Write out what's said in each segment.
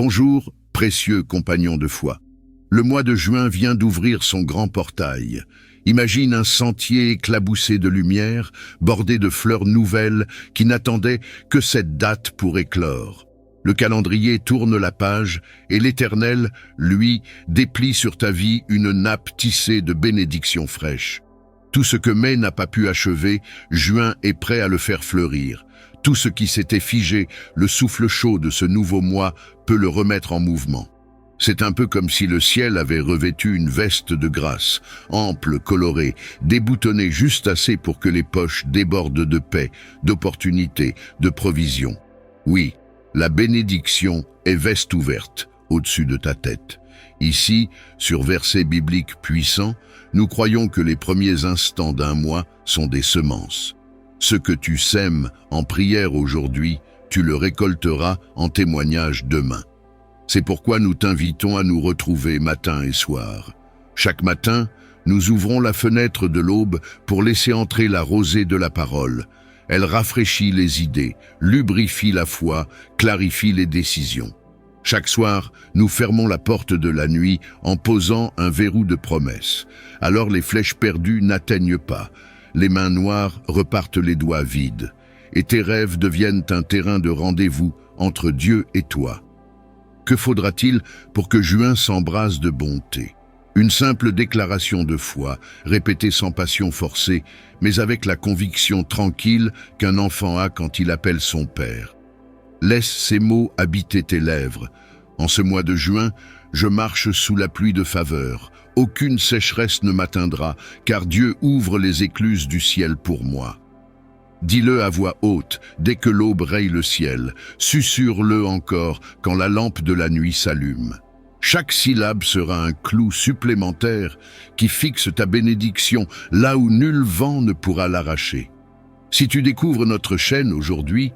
Bonjour, précieux compagnons de foi. Le mois de juin vient d'ouvrir son grand portail. Imagine un sentier éclaboussé de lumière, bordé de fleurs nouvelles qui n'attendaient que cette date pour éclore. Le calendrier tourne la page et l'Éternel, lui, déplie sur ta vie une nappe tissée de bénédictions fraîches. Tout ce que mai n'a pas pu achever, juin est prêt à le faire fleurir. Tout ce qui s'était figé, le souffle chaud de ce nouveau mois peut le remettre en mouvement. C'est un peu comme si le ciel avait revêtu une veste de grâce, ample, colorée, déboutonnée juste assez pour que les poches débordent de paix, d'opportunités, de provisions. Oui, la bénédiction est veste ouverte au-dessus de ta tête. Ici, sur versets bibliques puissants, nous croyons que les premiers instants d'un mois sont des semences. Ce que tu sèmes en prière aujourd'hui, tu le récolteras en témoignage demain. C'est pourquoi nous t'invitons à nous retrouver matin et soir. Chaque matin, nous ouvrons la fenêtre de l'aube pour laisser entrer la rosée de la parole. Elle rafraîchit les idées, lubrifie la foi, clarifie les décisions. Chaque soir, nous fermons la porte de la nuit en posant un verrou de promesses. Alors les flèches perdues n'atteignent pas. Les mains noires repartent les doigts vides. Et tes rêves deviennent un terrain de rendez-vous entre Dieu et toi. Que faudra-t-il pour que juin s'embrase de bonté? Une simple déclaration de foi, répétée sans passion forcée, mais avec la conviction tranquille qu'un enfant a quand il appelle son père. Laisse ces mots habiter tes lèvres. En ce mois de juin, je marche sous la pluie de faveur. Aucune sécheresse ne m'atteindra, car Dieu ouvre les écluses du ciel pour moi. Dis-le à voix haute, dès que l'aube raye le ciel. Susurre-le encore quand la lampe de la nuit s'allume. Chaque syllabe sera un clou supplémentaire qui fixe ta bénédiction là où nul vent ne pourra l'arracher. Si tu découvres notre chaîne aujourd'hui,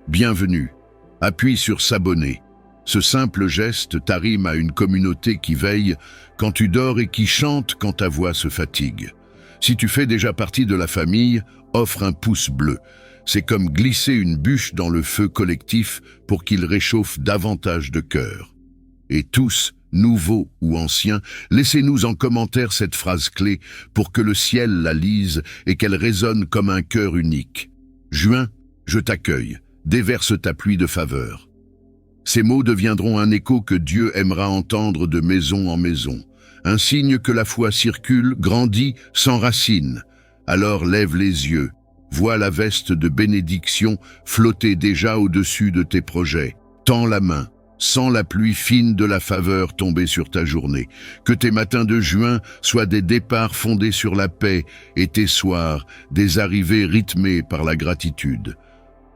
bienvenue. Appuie sur s'abonner. Ce simple geste t'arrime à une communauté qui veille quand tu dors et qui chante quand ta voix se fatigue. Si tu fais déjà partie de la famille, offre un pouce bleu. C'est comme glisser une bûche dans le feu collectif pour qu'il réchauffe davantage de cœurs. Et tous, nouveaux ou anciens, laissez-nous en commentaire cette phrase clé pour que le ciel la lise et qu'elle résonne comme un cœur unique. Juin, je t'accueille, déverse ta pluie de faveur. Ces mots deviendront un écho que Dieu aimera entendre de maison en maison. Un signe que la foi circule, grandit, s'enracine. Alors lève les yeux, vois la veste de bénédiction flotter déjà au-dessus de tes projets. Tends la main, sens la pluie fine de la faveur tomber sur ta journée. Que tes matins de juin soient des départs fondés sur la paix et tes soirs, des arrivées rythmées par la gratitude.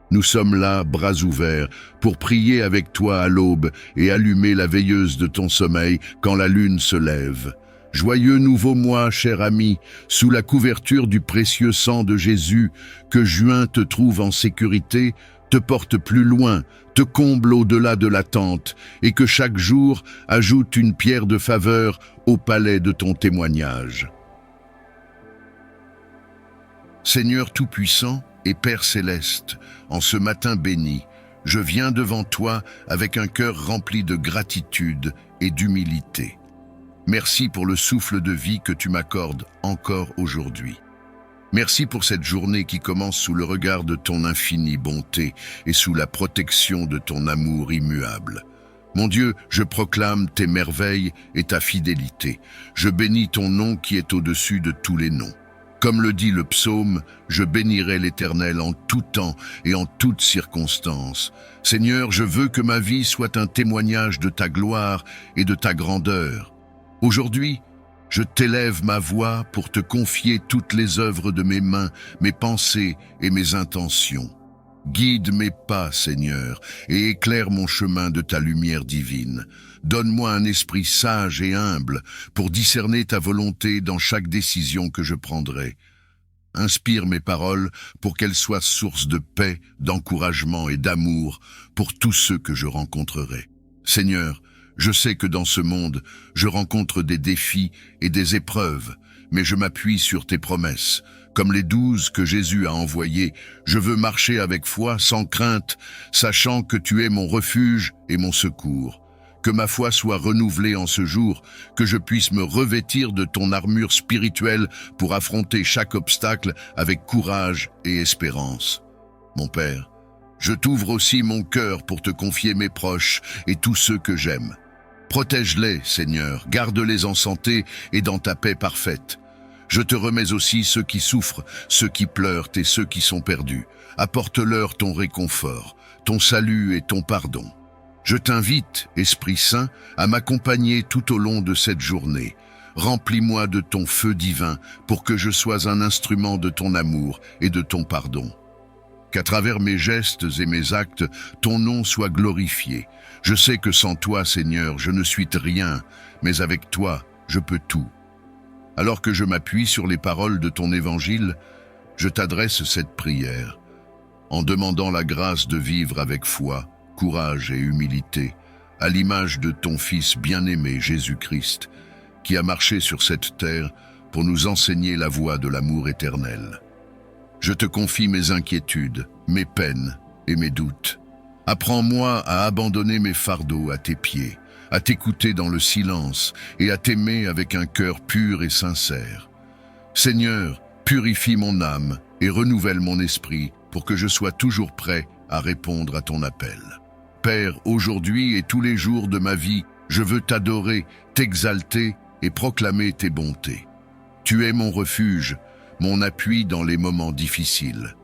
Nous sommes là, bras ouverts, pour prier avec toi à l'aube et allumer la veilleuse de ton sommeil quand la lune se lève. Joyeux nouveau mois, cher ami, sous la couverture du précieux sang de Jésus, que juin te trouve en sécurité, te porte plus loin, te comble au-delà de l'attente, et que chaque jour ajoute une pierre de faveur au palais de ton témoignage. Seigneur Tout-Puissant et Père Céleste, en ce matin béni, je viens devant toi avec un cœur rempli de gratitude et d'humilité. Merci pour le souffle de vie que tu m'accordes encore aujourd'hui. Merci pour cette journée qui commence sous le regard de ton infinie bonté et sous la protection de ton amour immuable. Mon Dieu, je proclame tes merveilles et ta fidélité. Je bénis ton nom qui est au-dessus de tous les noms. Comme le dit le psaume, je bénirai l'Éternel en tout temps et en toutes circonstances. Seigneur, je veux que ma vie soit un témoignage de ta gloire et de ta grandeur. Aujourd'hui, je t'élève ma voix pour te confier toutes les œuvres de mes mains, mes pensées et mes intentions. Guide mes pas, Seigneur, et éclaire mon chemin de ta lumière divine. Donne-moi un esprit sage et humble pour discerner ta volonté dans chaque décision que je prendrai. Inspire mes paroles pour qu'elles soient source de paix, d'encouragement et d'amour pour tous ceux que je rencontrerai. Seigneur, je sais que dans ce monde, je rencontre des défis et des épreuves, mais je m'appuie sur tes promesses. Comme les 12 que Jésus a envoyés, je veux marcher avec foi, sans crainte, sachant que tu es mon refuge et mon secours. que ma foi soit renouvelée en ce jour, que je puisse me revêtir de ton armure spirituelle pour affronter chaque obstacle avec courage et espérance. Mon Père, je t'ouvre aussi mon cœur pour te confier mes proches et tous ceux que j'aime. Protège-les, Seigneur, garde-les en santé et dans ta paix parfaite. Je te remets aussi ceux qui souffrent, ceux qui pleurent et ceux qui sont perdus. Apporte-leur ton réconfort, ton salut et ton pardon. Je t'invite, Esprit Saint, à m'accompagner tout au long de cette journée. Remplis-moi de ton feu divin pour que je sois un instrument de ton amour et de ton pardon. Qu'à travers mes gestes et mes actes, ton nom soit glorifié. Je sais que sans toi, Seigneur, je ne suis rien, mais avec toi, je peux tout. Alors que je m'appuie sur les paroles de ton évangile, je t'adresse cette prière, en demandant la grâce de vivre avec foi, courage et humilité, à l'image de ton Fils bien-aimé Jésus-Christ, qui a marché sur cette terre pour nous enseigner la voie de l'amour éternel. Je te confie mes inquiétudes, mes peines et mes doutes. Apprends-moi à abandonner mes fardeaux à tes pieds, à t'écouter dans le silence et à t'aimer avec un cœur pur et sincère. Seigneur, purifie mon âme et renouvelle mon esprit pour que je sois toujours prêt à répondre à ton appel. Père, aujourd'hui et tous les jours de ma vie, je veux t'adorer, t'exalter et proclamer tes bontés. Tu es mon refuge, mon appui dans les moments difficiles.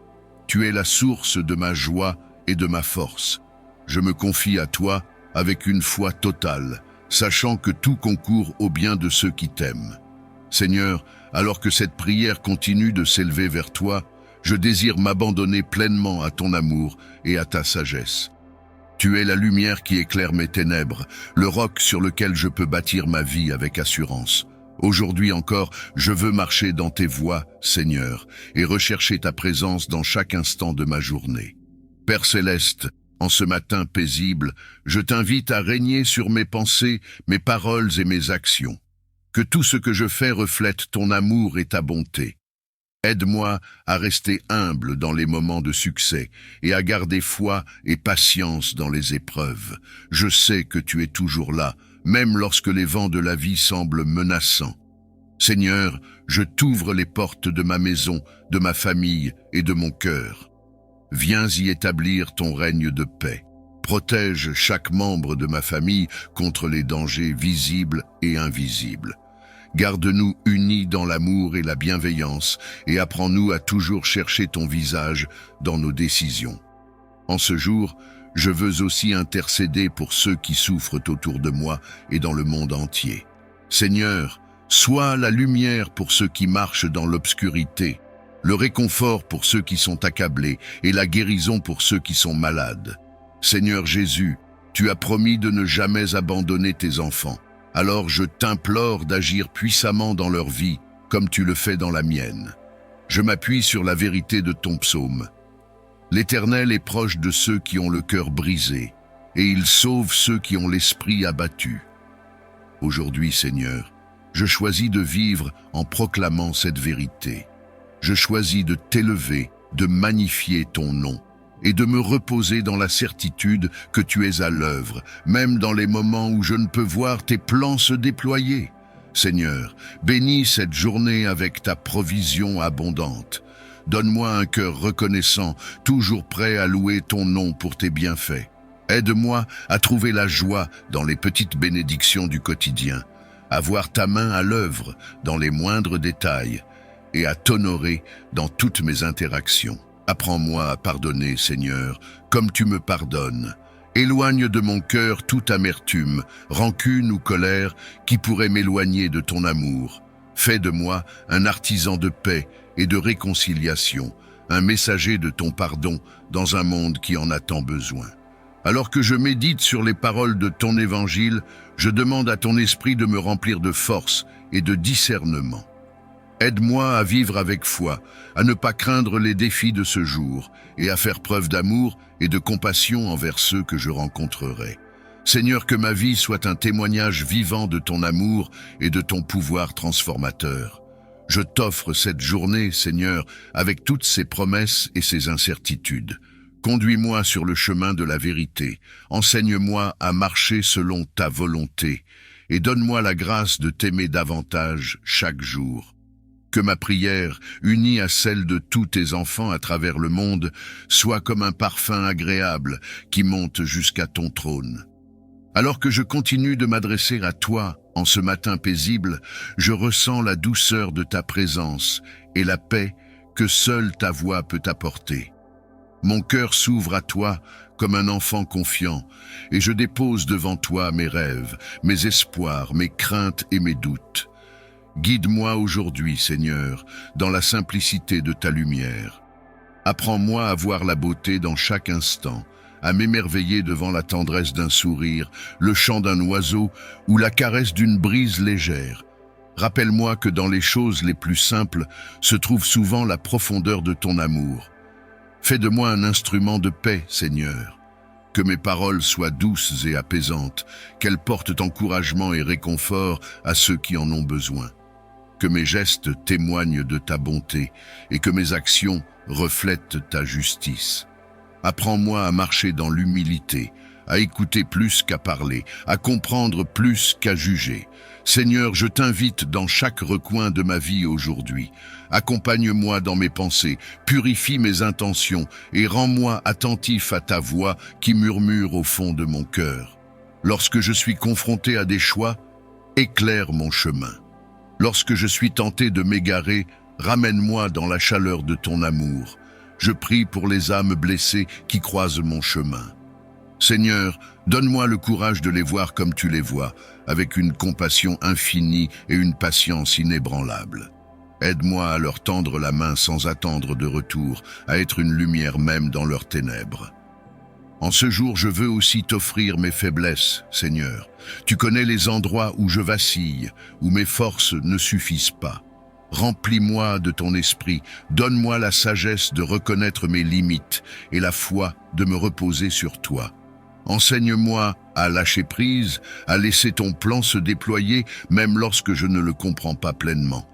Tu es la source de ma joie et de ma force. Je me confie à toi avec une foi totale, sachant que tout concourt au bien de ceux qui t'aiment. Seigneur, alors que cette prière continue de s'élever vers toi, je désire m'abandonner pleinement à ton amour et à ta sagesse. Tu es la lumière qui éclaire mes ténèbres, le roc sur lequel je peux bâtir ma vie avec assurance. Aujourd'hui encore, je veux marcher dans tes voies, Seigneur, et rechercher ta présence dans chaque instant de ma journée. Père céleste, en ce matin paisible, je t'invite à régner sur mes pensées, mes paroles et mes actions. Que tout ce que je fais reflète ton amour et ta bonté. Aide-moi à rester humble dans les moments de succès et à garder foi et patience dans les épreuves. Je sais que tu es toujours là, même lorsque les vents de la vie semblent menaçants. Seigneur, je t'ouvre les portes de ma maison, de ma famille et de mon cœur. Viens y établir ton règne de paix. Protège chaque membre de ma famille contre les dangers visibles et invisibles. Garde-nous unis dans l'amour et la bienveillance et apprends-nous à toujours chercher ton visage dans nos décisions. En ce jour, je veux aussi intercéder pour ceux qui souffrent autour de moi et dans le monde entier. Seigneur, sois la lumière pour ceux qui marchent dans l'obscurité, le réconfort pour ceux qui sont accablés et la guérison pour ceux qui sont malades. Seigneur Jésus, tu as promis de ne jamais abandonner tes enfants. Alors je t'implore d'agir puissamment dans leur vie, comme tu le fais dans la mienne. Je m'appuie sur la vérité de ton psaume. L'Éternel est proche de ceux qui ont le cœur brisé, et il sauve ceux qui ont l'esprit abattu. Aujourd'hui, Seigneur, je choisis de vivre en proclamant cette vérité. Je choisis de t'élever, de magnifier ton nom, et de me reposer dans la certitude que tu es à l'œuvre, même dans les moments où je ne peux voir tes plans se déployer. Seigneur, bénis cette journée avec ta provision abondante. Donne-moi un cœur reconnaissant, toujours prêt à louer ton nom pour tes bienfaits. Aide-moi à trouver la joie dans les petites bénédictions du quotidien, à voir ta main à l'œuvre dans les moindres détails et à t'honorer dans toutes mes interactions. Apprends-moi à pardonner, Seigneur, comme tu me pardonnes. Éloigne de mon cœur toute amertume, rancune ou colère qui pourrait m'éloigner de ton amour. Fais de moi un artisan de paix et de réconciliation, un messager de ton pardon dans un monde qui en a tant besoin. Alors que je médite sur les paroles de ton évangile, je demande à ton esprit de me remplir de force et de discernement. Aide-moi à vivre avec foi, à ne pas craindre les défis de ce jour et à faire preuve d'amour et de compassion envers ceux que je rencontrerai. Seigneur, que ma vie soit un témoignage vivant de ton amour et de ton pouvoir transformateur. Je t'offre cette journée, Seigneur, avec toutes ses promesses et ses incertitudes. Conduis-moi sur le chemin de la vérité, enseigne-moi à marcher selon ta volonté, et donne-moi la grâce de t'aimer davantage chaque jour. Que ma prière, unie à celle de tous tes enfants à travers le monde, soit comme un parfum agréable qui monte jusqu'à ton trône. Alors que je continue de m'adresser à toi en ce matin paisible, je ressens la douceur de ta présence et la paix que seule ta voix peut apporter. Mon cœur s'ouvre à toi comme un enfant confiant, et je dépose devant toi mes rêves, mes espoirs, mes craintes et mes doutes. Guide-moi aujourd'hui, Seigneur, dans la simplicité de ta lumière. Apprends-moi à voir la beauté dans chaque instant, à m'émerveiller devant la tendresse d'un sourire, le chant d'un oiseau ou la caresse d'une brise légère. Rappelle-moi que dans les choses les plus simples se trouve souvent la profondeur de ton amour. Fais de moi un instrument de paix, Seigneur. Que mes paroles soient douces et apaisantes, qu'elles portent encouragement et réconfort à ceux qui en ont besoin. Que mes gestes témoignent de ta bonté et que mes actions reflètent ta justice. Apprends-moi à marcher dans l'humilité, à écouter plus qu'à parler, à comprendre plus qu'à juger. Seigneur, je t'invite dans chaque recoin de ma vie aujourd'hui. Accompagne-moi dans mes pensées, purifie mes intentions et rends-moi attentif à ta voix qui murmure au fond de mon cœur. Lorsque je suis confronté à des choix, éclaire mon chemin. Lorsque je suis tenté de m'égarer, ramène-moi dans la chaleur de ton amour. Je prie pour les âmes blessées qui croisent mon chemin. Seigneur, donne-moi le courage de les voir comme tu les vois, avec une compassion infinie et une patience inébranlable. Aide-moi à leur tendre la main sans attendre de retour, à être une lumière même dans leurs ténèbres. En ce jour, je veux aussi t'offrir mes faiblesses, Seigneur. Tu connais les endroits où je vacille, où mes forces ne suffisent pas. Remplis-moi de ton esprit, donne-moi la sagesse de reconnaître mes limites et la foi de me reposer sur toi. Enseigne-moi à lâcher prise, à laisser ton plan se déployer même lorsque je ne le comprends pas pleinement.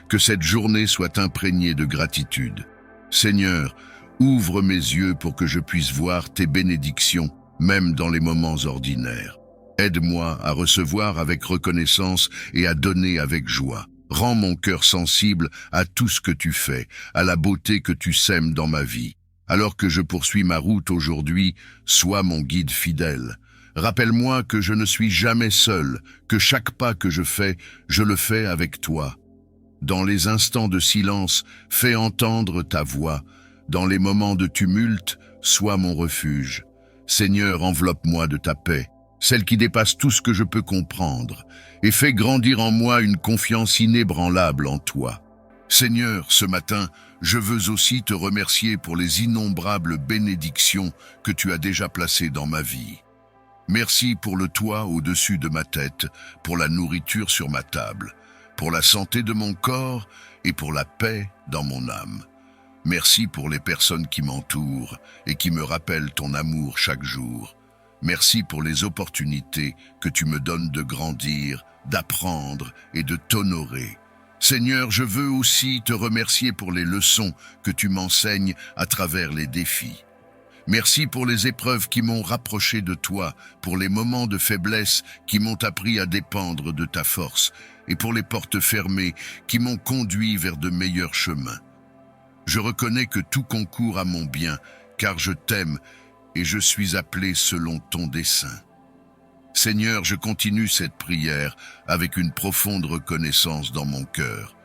Que cette journée soit imprégnée de gratitude. Seigneur, ouvre mes yeux pour que je puisse voir tes bénédictions, même dans les moments ordinaires. Aide-moi à recevoir avec reconnaissance et à donner avec joie. Rends mon cœur sensible à tout ce que tu fais, à la beauté que tu sèmes dans ma vie. Alors que je poursuis ma route aujourd'hui, sois mon guide fidèle. Rappelle-moi que je ne suis jamais seul, que chaque pas que je le fais avec toi. Dans les instants de silence, fais entendre ta voix. Dans les moments de tumulte, sois mon refuge. Seigneur, enveloppe-moi de ta paix, celle qui dépasse tout ce que je peux comprendre, et fais grandir en moi une confiance inébranlable en toi. Seigneur, ce matin, je veux aussi te remercier pour les innombrables bénédictions que tu as déjà placées dans ma vie. Merci pour le toit au-dessus de ma tête, pour la nourriture sur ma table, pour la santé de mon corps et pour la paix dans mon âme. Merci pour les personnes qui m'entourent et qui me rappellent ton amour chaque jour. Merci pour les opportunités que tu me donnes de grandir, d'apprendre et de t'honorer. Seigneur, je veux aussi te remercier pour les leçons que tu m'enseignes à travers les défis. Merci pour les épreuves qui m'ont rapproché de toi, pour les moments de faiblesse qui m'ont appris à dépendre de ta force, et pour les portes fermées qui m'ont conduit vers de meilleurs chemins. Je reconnais que tout concourt à mon bien, car je t'aime et je suis appelé selon ton dessein. Seigneur, je continue cette prière avec une profonde reconnaissance dans mon cœur.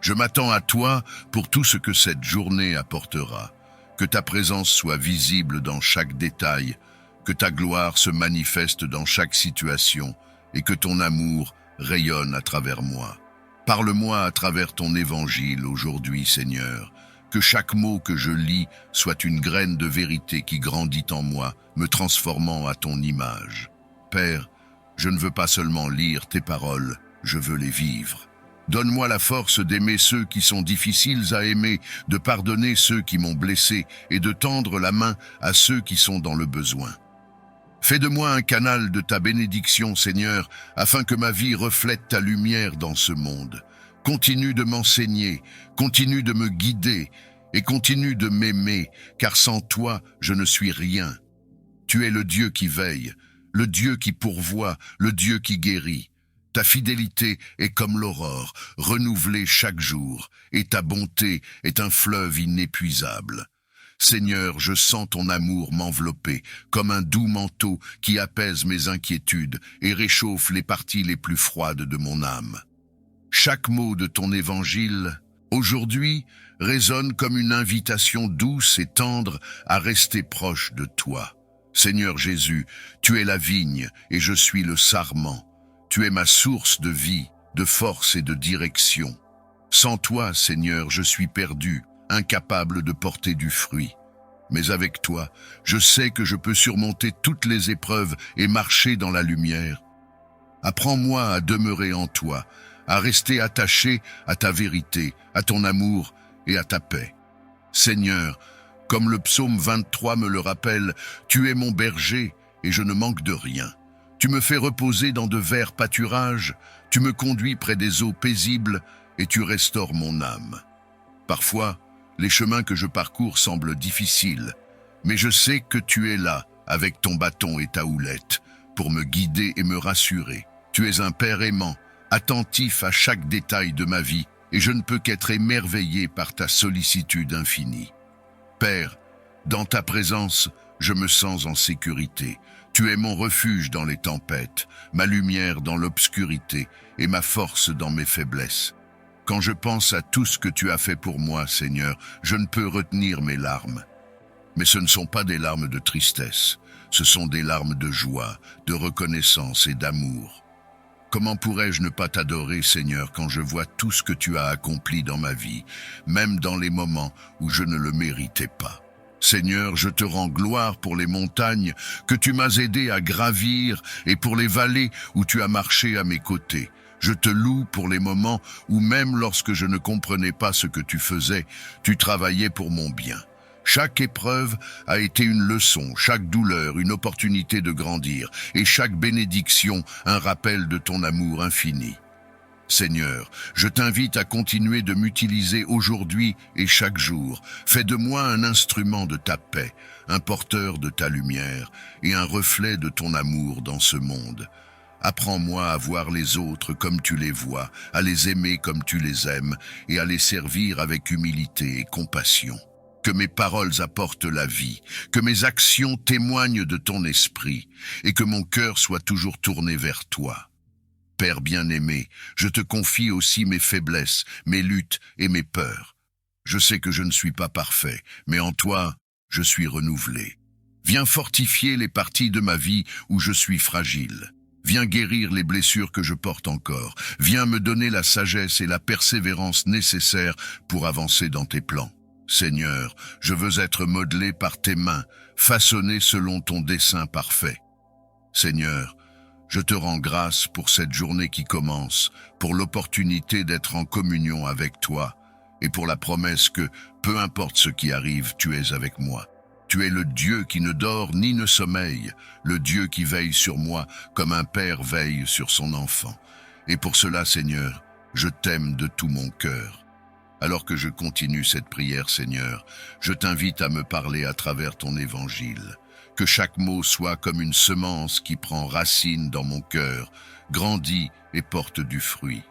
Je m'attends à toi pour tout ce que cette journée apportera. Que ta présence soit visible dans chaque détail, que ta gloire se manifeste dans chaque situation et que ton amour rayonne à travers moi. Parle-moi à travers ton évangile aujourd'hui, Seigneur. Que chaque mot que je lis soit une graine de vérité qui grandit en moi, me transformant à ton image. Père, je ne veux pas seulement lire tes paroles, je veux les vivre. Donne-moi la force d'aimer ceux qui sont difficiles à aimer, de pardonner ceux qui m'ont blessé et de tendre la main à ceux qui sont dans le besoin. Fais de moi un canal de ta bénédiction, Seigneur, afin que ma vie reflète ta lumière dans ce monde. Continue de m'enseigner, continue de me guider et continue de m'aimer, car sans toi, je ne suis rien. Tu es le Dieu qui veille, le Dieu qui pourvoit, le Dieu qui guérit. Ta fidélité est comme l'aurore, renouvelée chaque jour, et ta bonté est un fleuve inépuisable. Seigneur, je sens ton amour m'envelopper, comme un doux manteau qui apaise mes inquiétudes et réchauffe les parties les plus froides de mon âme. Chaque mot de ton évangile, aujourd'hui, résonne comme une invitation douce et tendre à rester proche de toi. Seigneur Jésus, tu es la vigne et je suis le sarment. Tu es ma source de vie, de force et de direction. Sans toi, Seigneur, je suis perdu, incapable de porter du fruit. Mais avec toi, je sais que je peux surmonter toutes les épreuves et marcher dans la lumière. Apprends-moi à demeurer en toi, à rester attaché à ta vérité, à ton amour et à ta paix. Seigneur, comme le psaume 23 me le rappelle, tu es mon berger et je ne manque de rien. Tu me fais reposer dans de verts pâturages, tu me conduis près des eaux paisibles et tu restaures mon âme. Parfois, les chemins que je parcours semblent difficiles, mais je sais que tu es là, avec ton bâton et ta houlette, pour me guider et me rassurer. Tu es un Père aimant, attentif à chaque détail de ma vie, et je ne peux qu'être émerveillé par ta sollicitude infinie. Père, dans ta présence, je me sens en sécurité. Tu es mon refuge dans les tempêtes, ma lumière dans l'obscurité et ma force dans mes faiblesses. Quand je pense à tout ce que tu as fait pour moi, Seigneur, je ne peux retenir mes larmes. Mais ce ne sont pas des larmes de tristesse, ce sont des larmes de joie, de reconnaissance et d'amour. Comment pourrais-je ne pas t'adorer, Seigneur, quand je vois tout ce que tu as accompli dans ma vie, même dans les moments où je ne le méritais pas? Seigneur, je te rends gloire pour les montagnes que tu m'as aidé à gravir et pour les vallées où tu as marché à mes côtés. Je te loue pour les moments où même lorsque je ne comprenais pas ce que tu faisais, tu travaillais pour mon bien. Chaque épreuve a été une leçon, chaque douleur une opportunité de grandir, et chaque bénédiction un rappel de ton amour infini. Seigneur, je t'invite à continuer de m'utiliser aujourd'hui et chaque jour. Fais de moi un instrument de ta paix, un porteur de ta lumière et un reflet de ton amour dans ce monde. Apprends-moi à voir les autres comme tu les vois, à les aimer comme tu les aimes et à les servir avec humilité et compassion. Que mes paroles apportent la vie, que mes actions témoignent de ton esprit et que mon cœur soit toujours tourné vers toi. Père bien-aimé, je te confie aussi mes faiblesses, mes luttes et mes peurs. Je sais que je ne suis pas parfait, mais en toi, je suis renouvelé. Viens fortifier les parties de ma vie où je suis fragile. Viens guérir les blessures que je porte encore. Viens me donner la sagesse et la persévérance nécessaires pour avancer dans tes plans. Seigneur, je veux être modelé par tes mains, façonné selon ton dessein parfait. Seigneur, je te rends grâce pour cette journée qui commence, pour l'opportunité d'être en communion avec toi et pour la promesse que, peu importe ce qui arrive, tu es avec moi. Tu es le Dieu qui ne dort ni ne sommeille, le Dieu qui veille sur moi comme un père veille sur son enfant. Et pour cela, Seigneur, je t'aime de tout mon cœur. Alors que je continue cette prière, Seigneur, je t'invite à me parler à travers ton évangile. Que chaque mot soit comme une semence qui prend racine dans mon cœur, grandit et porte du fruit.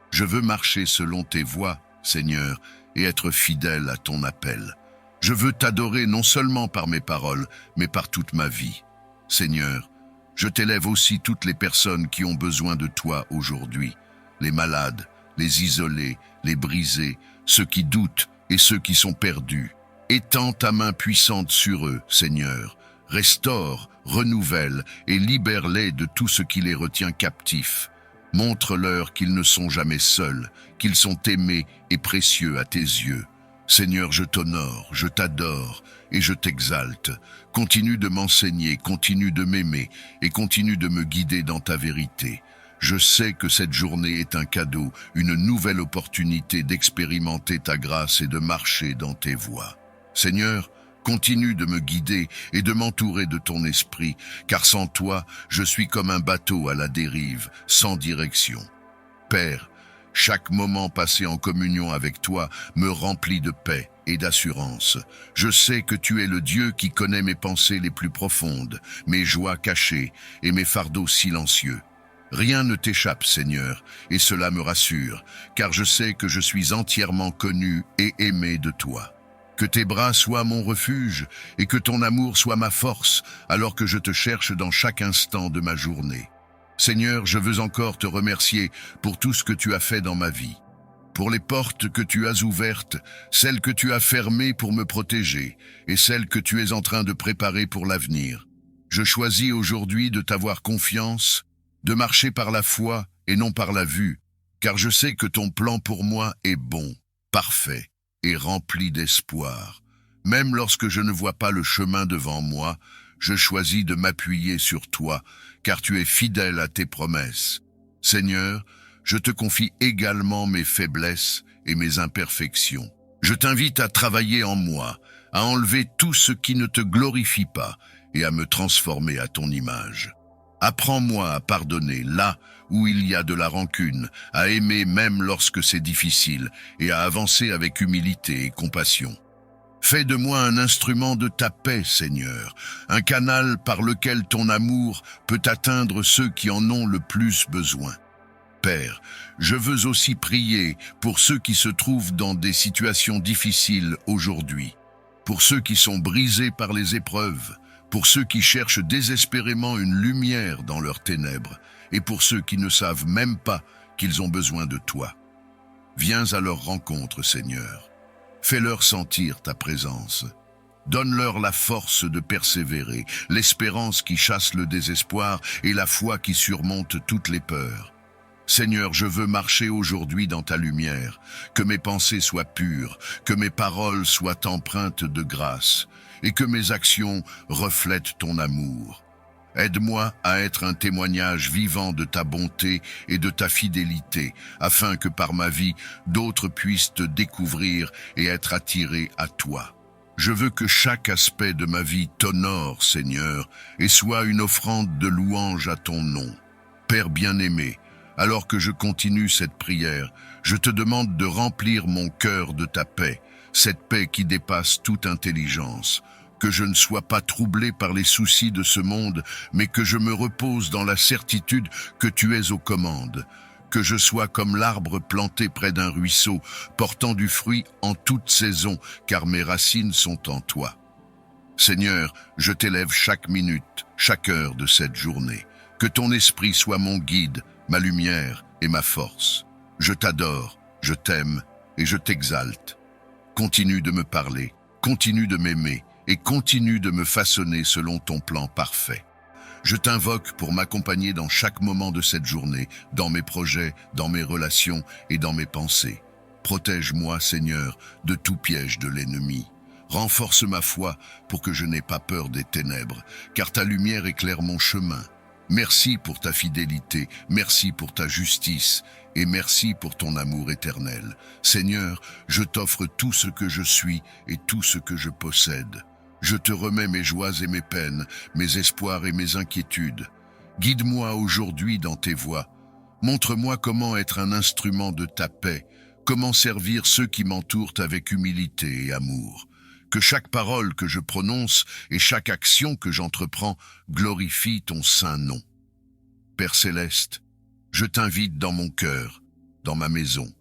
Je veux marcher selon tes voies, Seigneur, et être fidèle à ton appel. Je veux t'adorer non seulement par mes paroles, mais par toute ma vie. Seigneur, je t'élève aussi toutes les personnes qui ont besoin de toi aujourd'hui, les malades, les isolés, les brisés, ceux qui doutent et ceux qui sont perdus. Étends ta main puissante sur eux, Seigneur. Restaure, renouvelle et libère-les de tout ce qui les retient captifs. Montre-leur qu'ils ne sont jamais seuls, qu'ils sont aimés et précieux à tes yeux. Seigneur, je t'honore, je t'adore et je t'exalte. Continue de m'enseigner, continue de m'aimer et continue de me guider dans ta vérité. Je sais que cette journée est un cadeau, une nouvelle opportunité d'expérimenter ta grâce et de marcher dans tes voies. Seigneur, continue de me guider et de m'entourer de ton esprit, car sans toi, je suis comme un bateau à la dérive, sans direction. Père, chaque moment passé en communion avec toi me remplit de paix, et d'assurance. Je sais que tu es le Dieu qui connaît mes pensées les plus profondes, mes joies cachées et mes fardeaux silencieux. Rien ne t'échappe, Seigneur, et cela me rassure, car je sais que je suis entièrement connu et aimé de toi. Que tes bras soient mon refuge et que ton amour soit ma force, alors que je te cherche dans chaque instant de ma journée. Seigneur, je veux encore te remercier pour tout ce que tu as fait dans ma vie. Pour les portes que tu as ouvertes, celles que tu as fermées pour me protéger, et celles que tu es en train de préparer pour l'avenir. Je choisis aujourd'hui de t'avoir confiance, de marcher par la foi et non par la vue, car je sais que ton plan pour moi est bon, parfait et rempli d'espoir. Même lorsque je ne vois pas le chemin devant moi, je choisis de m'appuyer sur toi, car tu es fidèle à tes promesses. Seigneur, je te confie également mes faiblesses et mes imperfections. Je t'invite à travailler en moi, à enlever tout ce qui ne te glorifie pas et à me transformer à ton image. Apprends-moi à pardonner là où il y a de la rancune, à aimer même lorsque c'est difficile et à avancer avec humilité et compassion. Fais de moi un instrument de ta paix, Seigneur, un canal par lequel ton amour peut atteindre ceux qui en ont le plus besoin. Père, je veux aussi prier pour ceux qui se trouvent dans des situations difficiles aujourd'hui, pour ceux qui sont brisés par les épreuves, pour ceux qui cherchent désespérément une lumière dans leurs ténèbres, et pour ceux qui ne savent même pas qu'ils ont besoin de toi. Viens à leur rencontre, Seigneur. Fais-leur sentir ta présence. Donne-leur la force de persévérer, l'espérance qui chasse le désespoir et la foi qui surmonte toutes les peurs. Seigneur, je veux marcher aujourd'hui dans ta lumière, que mes pensées soient pures, que mes paroles soient empreintes de grâce, et que mes actions reflètent ton amour. Aide-moi à être un témoignage vivant de ta bonté et de ta fidélité, afin que par ma vie, d'autres puissent te découvrir et être attirés à toi. Je veux que chaque aspect de ma vie t'honore, Seigneur, et soit une offrande de louange à ton nom. Père bien-aimé, alors que je continue cette prière, je te demande de remplir mon cœur de ta paix, cette paix qui dépasse toute intelligence. Que je ne sois pas troublé par les soucis de ce monde, mais que je me repose dans la certitude que tu es aux commandes. Que je sois comme l'arbre planté près d'un ruisseau, portant du fruit en toute saison, car mes racines sont en toi. Seigneur, je t'élève chaque minute, chaque heure de cette journée. Que ton esprit soit mon guide, ma lumière et ma force. Je t'adore, je t'aime et je t'exalte. Continue de me parler, continue de m'aimer, et continue de me façonner selon ton plan parfait. Je t'invoque pour m'accompagner dans chaque moment de cette journée, dans mes projets, dans mes relations et dans mes pensées. Protège-moi, Seigneur, de tout piège de l'ennemi. Renforce ma foi pour que je n'aie pas peur des ténèbres, car ta lumière éclaire mon chemin. Merci pour ta fidélité, merci pour ta justice et merci pour ton amour éternel. Seigneur, je t'offre tout ce que je suis et tout ce que je possède. Je te remets mes joies et mes peines, mes espoirs et mes inquiétudes. Guide-moi aujourd'hui dans tes voies. Montre-moi comment être un instrument de ta paix, comment servir ceux qui m'entourent avec humilité et amour. Que chaque parole que je prononce et chaque action que j'entreprends glorifie ton saint nom. Père céleste, je t'invite dans mon cœur, dans ma maison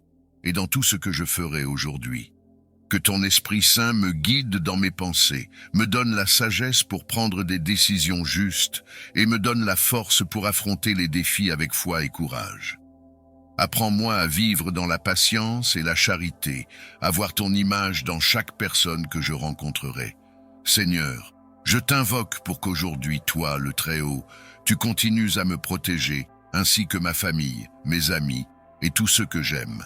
et dans tout ce que je ferai aujourd'hui. Que ton Esprit Saint me guide dans mes pensées, me donne la sagesse pour prendre des décisions justes et me donne la force pour affronter les défis avec foi et courage. Apprends-moi à vivre dans la patience et la charité, à voir ton image dans chaque personne que je rencontrerai. Seigneur, je t'invoque pour qu'aujourd'hui, toi, le Très-Haut, tu continues à me protéger, ainsi que ma famille, mes amis et tous ceux que j'aime.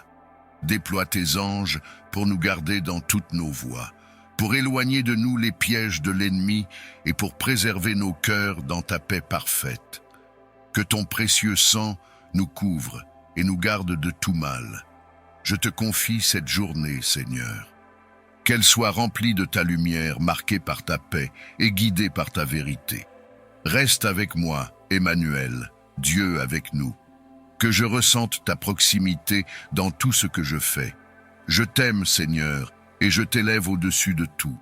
Déploie tes anges pour nous garder dans toutes nos voies, pour éloigner de nous les pièges de l'ennemi et pour préserver nos cœurs dans ta paix parfaite. Que ton précieux sang nous couvre et nous garde de tout mal. Je te confie cette journée, Seigneur. Qu'elle soit remplie de ta lumière, marquée par ta paix et guidée par ta vérité. Reste avec moi, Emmanuel, Dieu avec nous. Que je ressente ta proximité dans tout ce que je fais. Je t'aime, Seigneur, et je t'élève au-dessus de tout.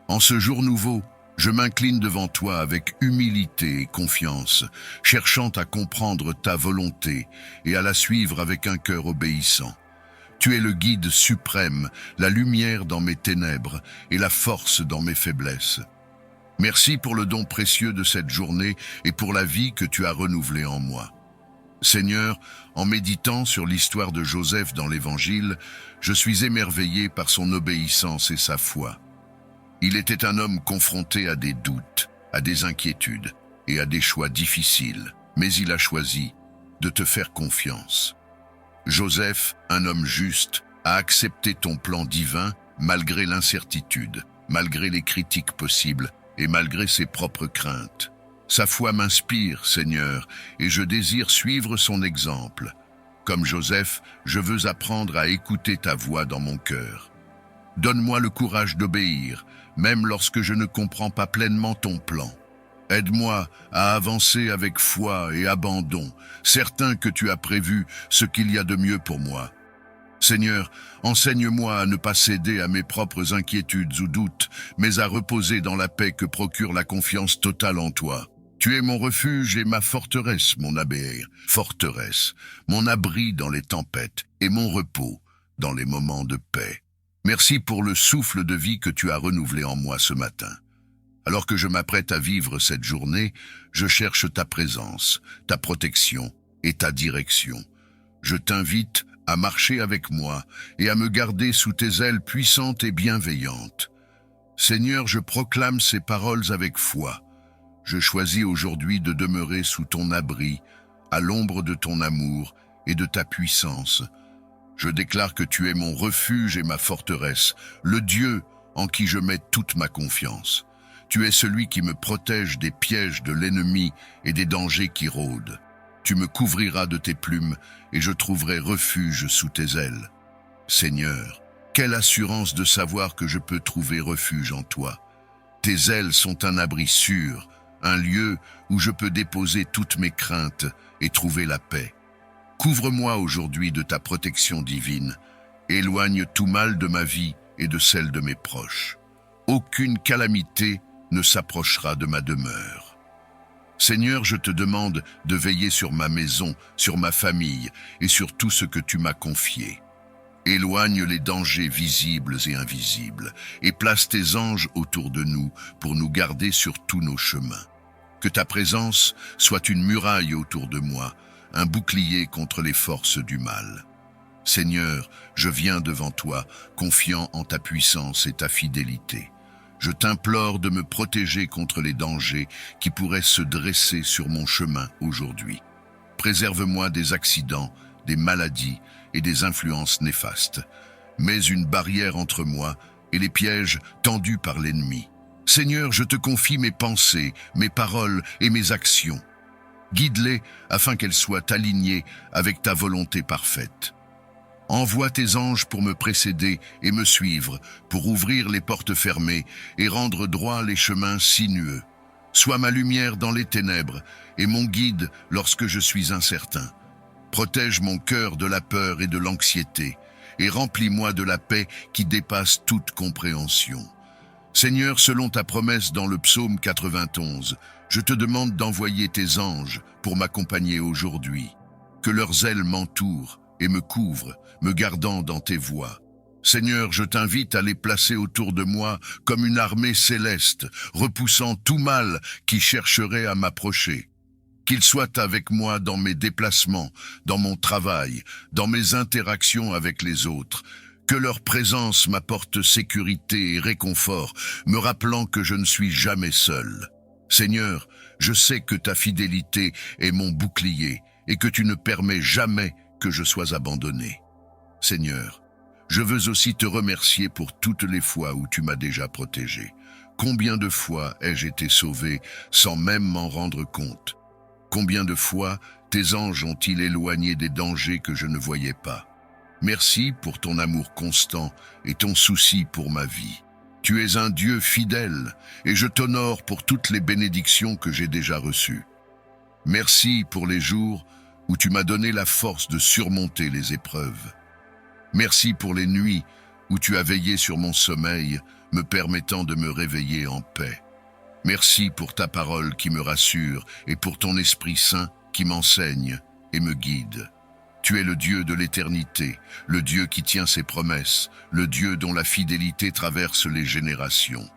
En ce jour nouveau, je m'incline devant toi avec humilité et confiance, cherchant à comprendre ta volonté et à la suivre avec un cœur obéissant. Tu es le guide suprême, la lumière dans mes ténèbres et la force dans mes faiblesses. Merci pour le don précieux de cette journée et pour la vie que tu as renouvelée en moi. Seigneur, en méditant sur l'histoire de Joseph dans l'Évangile, je suis émerveillé par son obéissance et sa foi. Il était un homme confronté à des doutes, à des inquiétudes et à des choix difficiles, mais il a choisi de te faire confiance. Joseph, un homme juste, a accepté ton plan divin malgré l'incertitude, malgré les critiques possibles et malgré ses propres craintes. Sa foi m'inspire, Seigneur, et je désire suivre son exemple. Comme Joseph, je veux apprendre à écouter ta voix dans mon cœur. Donne-moi le courage d'obéir, même lorsque je ne comprends pas pleinement ton plan. Aide-moi à avancer avec foi et abandon, certain que tu as prévu ce qu'il y a de mieux pour moi. Seigneur, enseigne-moi à ne pas céder à mes propres inquiétudes ou doutes, mais à reposer dans la paix que procure la confiance totale en toi. Tu es mon refuge et ma forteresse, mon forteresse, mon abri dans les tempêtes et mon repos dans les moments de paix. Merci pour le souffle de vie que tu as renouvelé en moi ce matin. Alors que je m'apprête à vivre cette journée, je cherche ta présence, ta protection et ta direction. Je t'invite à marcher avec moi et à me garder sous tes ailes puissantes et bienveillantes. Seigneur, je proclame ces paroles avec foi. Je choisis aujourd'hui de demeurer sous ton abri, à l'ombre de ton amour et de ta puissance. Je déclare que tu es mon refuge et ma forteresse, le Dieu en qui je mets toute ma confiance. Tu es celui qui me protège des pièges de l'ennemi et des dangers qui rôdent. Tu me couvriras de tes plumes et je trouverai refuge sous tes ailes. Seigneur, quelle assurance de savoir que je peux trouver refuge en toi. Tes ailes sont un abri sûr, un lieu où je peux déposer toutes mes craintes et trouver la paix. Couvre-moi aujourd'hui de ta protection divine. Éloigne tout mal de ma vie et de celle de mes proches. Aucune calamité ne s'approchera de ma demeure. Seigneur, je te demande de veiller sur ma maison, sur ma famille et sur tout ce que tu m'as confié. Éloigne les dangers visibles et invisibles et place tes anges autour de nous pour nous garder sur tous nos chemins. Que ta présence soit une muraille autour de moi, un bouclier contre les forces du mal. Seigneur, je viens devant toi, confiant en ta puissance et ta fidélité. Je t'implore de me protéger contre les dangers qui pourraient se dresser sur mon chemin aujourd'hui. Préserve-moi des accidents, des maladies et des influences néfastes. Mets une barrière entre moi et les pièges tendus par l'ennemi. Seigneur, je te confie mes pensées, mes paroles et mes actions. Guide-les afin qu'elles soient alignées avec ta volonté parfaite. Envoie tes anges pour me précéder et me suivre, pour ouvrir les portes fermées et rendre droit les chemins sinueux. Sois ma lumière dans les ténèbres et mon guide lorsque je suis incertain. Protège mon cœur de la peur et de l'anxiété et remplis-moi de la paix qui dépasse toute compréhension. Seigneur, selon ta promesse dans le psaume 91, je te demande d'envoyer tes anges pour m'accompagner aujourd'hui. Que leurs ailes m'entourent et me couvrent, me gardant dans tes voies. Seigneur, je t'invite à les placer autour de moi comme une armée céleste, repoussant tout mal qui chercherait à m'approcher. Qu'ils soient avec moi dans mes déplacements, dans mon travail, dans mes interactions avec les autres. Que leur présence m'apporte sécurité et réconfort, me rappelant que je ne suis jamais seul. Seigneur, je sais que ta fidélité est mon bouclier et que tu ne permets jamais que je sois abandonné. Seigneur, je veux aussi te remercier pour toutes les fois où tu m'as déjà protégé. Combien de fois ai-je été sauvé sans même m'en rendre compte? Combien de fois tes anges ont-ils éloigné des dangers que je ne voyais pas? Merci pour ton amour constant et ton souci pour ma vie. Tu es un Dieu fidèle et je t'honore pour toutes les bénédictions que j'ai déjà reçues. Merci pour les jours où tu m'as donné la force de surmonter les épreuves. Merci pour les nuits où tu as veillé sur mon sommeil, me permettant de me réveiller en paix. Merci pour ta parole qui me rassure et pour ton Esprit Saint qui m'enseigne et me guide. Tu es le Dieu de l'éternité, le Dieu qui tient ses promesses, le Dieu dont la fidélité traverse les générations.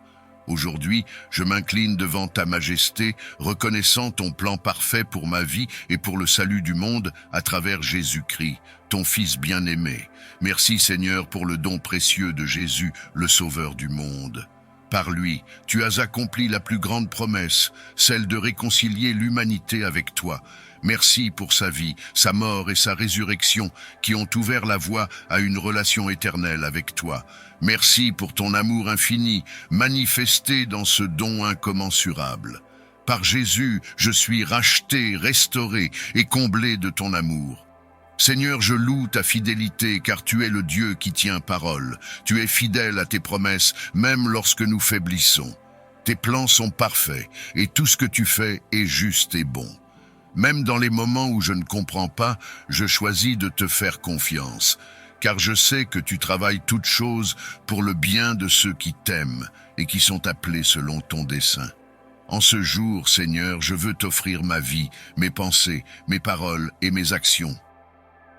Aujourd'hui, je m'incline devant ta majesté, reconnaissant ton plan parfait pour ma vie et pour le salut du monde à travers Jésus-Christ, ton Fils bien-aimé. Merci Seigneur pour le don précieux de Jésus, le Sauveur du monde. Par lui, tu as accompli la plus grande promesse, celle de réconcilier l'humanité avec toi. Merci pour sa vie, sa mort et sa résurrection qui ont ouvert la voie à une relation éternelle avec toi. Merci pour ton amour infini, manifesté dans ce don incommensurable. Par Jésus, je suis racheté, restauré et comblé de ton amour. Seigneur, je loue ta fidélité car tu es le Dieu qui tient parole. Tu es fidèle à tes promesses, même lorsque nous faiblissons. Tes plans sont parfaits et tout ce que tu fais est juste et bon. Même dans les moments où je ne comprends pas, je choisis de te faire confiance, car je sais que tu travailles toutes choses pour le bien de ceux qui t'aiment et qui sont appelés selon ton dessein. En ce jour, Seigneur, je veux t'offrir ma vie, mes pensées, mes paroles et mes actions.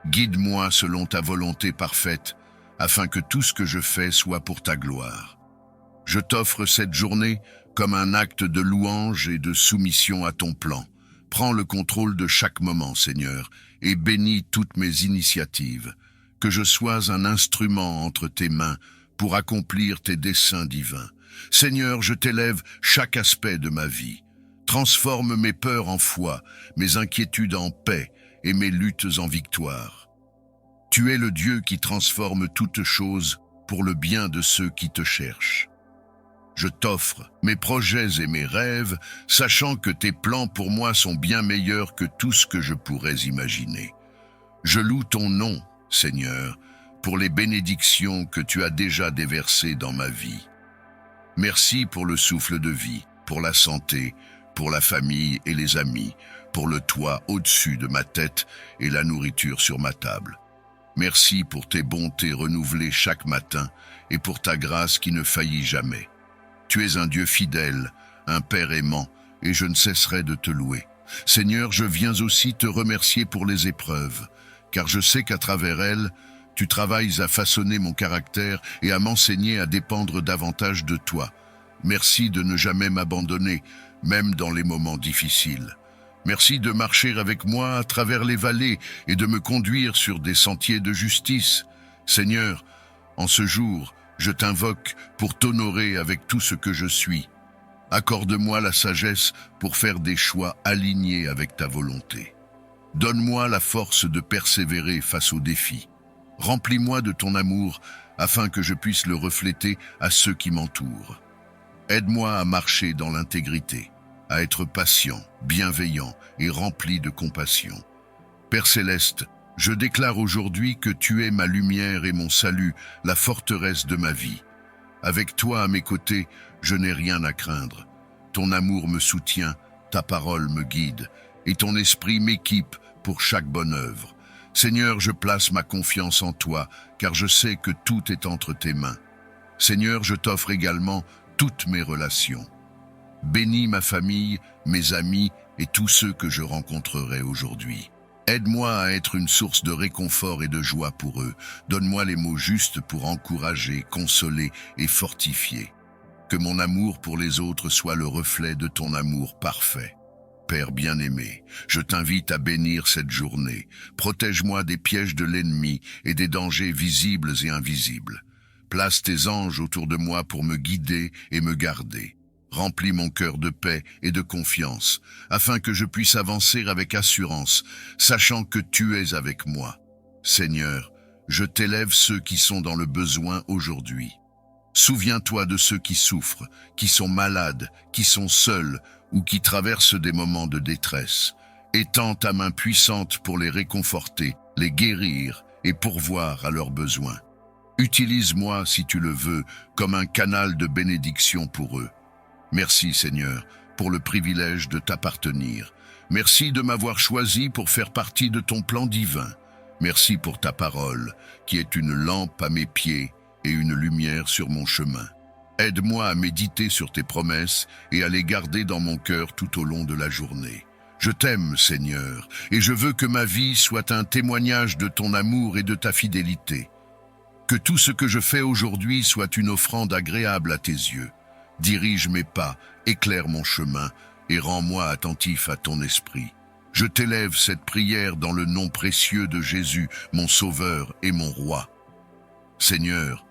Guide-moi selon ta volonté parfaite, afin que tout ce que je fais soit pour ta gloire. Je t'offre cette journée comme un acte de louange et de soumission à ton plan. Prends le contrôle de chaque moment, Seigneur, et bénis toutes mes initiatives. Que je sois un instrument entre tes mains pour accomplir tes desseins divins. Seigneur, je t'élève chaque aspect de ma vie. Transforme mes peurs en foi, mes inquiétudes en paix et mes luttes en victoire. Tu es le Dieu qui transforme toutes choses pour le bien de ceux qui te cherchent. Je t'offre mes projets et mes rêves, sachant que tes plans pour moi sont bien meilleurs que tout ce que je pourrais imaginer. Je loue ton nom, Seigneur, pour les bénédictions que tu as déjà déversées dans ma vie. Merci pour le souffle de vie, pour la santé, pour la famille et les amis, pour le toit au-dessus de ma tête et la nourriture sur ma table. Merci pour tes bontés renouvelées chaque matin et pour ta grâce qui ne faillit jamais. Tu es un Dieu fidèle, un Père aimant, et je ne cesserai de te louer. Seigneur, je viens aussi te remercier pour les épreuves, car je sais qu'à travers elles, tu travailles à façonner mon caractère et à m'enseigner à dépendre davantage de toi. Merci de ne jamais m'abandonner, même dans les moments difficiles. Merci de marcher avec moi à travers les vallées et de me conduire sur des sentiers de justice. Seigneur, en ce jour, je t'invoque pour t'honorer avec tout ce que je suis. Accorde-moi la sagesse pour faire des choix alignés avec ta volonté. Donne-moi la force de persévérer face aux défis. Remplis-moi de ton amour afin que je puisse le refléter à ceux qui m'entourent. Aide-moi à marcher dans l'intégrité, à être patient, bienveillant et rempli de compassion. Père Céleste, je déclare aujourd'hui que tu es ma lumière et mon salut, la forteresse de ma vie. Avec toi à mes côtés, je n'ai rien à craindre. Ton amour me soutient, ta parole me guide, et ton esprit m'équipe pour chaque bonne œuvre. Seigneur, je place ma confiance en toi, car je sais que tout est entre tes mains. Seigneur, je t'offre également toutes mes relations. Bénis ma famille, mes amis et tous ceux que je rencontrerai aujourd'hui. Aide-moi à être une source de réconfort et de joie pour eux. Donne-moi les mots justes pour encourager, consoler et fortifier. Que mon amour pour les autres soit le reflet de ton amour parfait. Père bien-aimé, je t'invite à bénir cette journée. Protège-moi des pièges de l'ennemi et des dangers visibles et invisibles. Place tes anges autour de moi pour me guider et me garder. Remplis mon cœur de paix et de confiance, afin que je puisse avancer avec assurance, sachant que tu es avec moi. Seigneur, je t'élève ceux qui sont dans le besoin aujourd'hui. Souviens-toi de ceux qui souffrent, qui sont malades, qui sont seuls ou qui traversent des moments de détresse. Étends ta main puissante pour les réconforter, les guérir et pourvoir à leurs besoins. Utilise-moi, si tu le veux, comme un canal de bénédiction pour eux. Merci Seigneur pour le privilège de t'appartenir. Merci de m'avoir choisi pour faire partie de ton plan divin. Merci pour ta parole, qui est une lampe à mes pieds et une lumière sur mon chemin. Aide-moi à méditer sur tes promesses et à les garder dans mon cœur tout au long de la journée. Je t'aime, Seigneur, et je veux que ma vie soit un témoignage de ton amour et de ta fidélité. Que tout ce que je fais aujourd'hui soit une offrande agréable à tes yeux. Dirige mes pas, éclaire mon chemin et rends-moi attentif à ton esprit. Je t'élève cette prière dans le nom précieux de Jésus, mon Sauveur et mon Roi. Seigneur,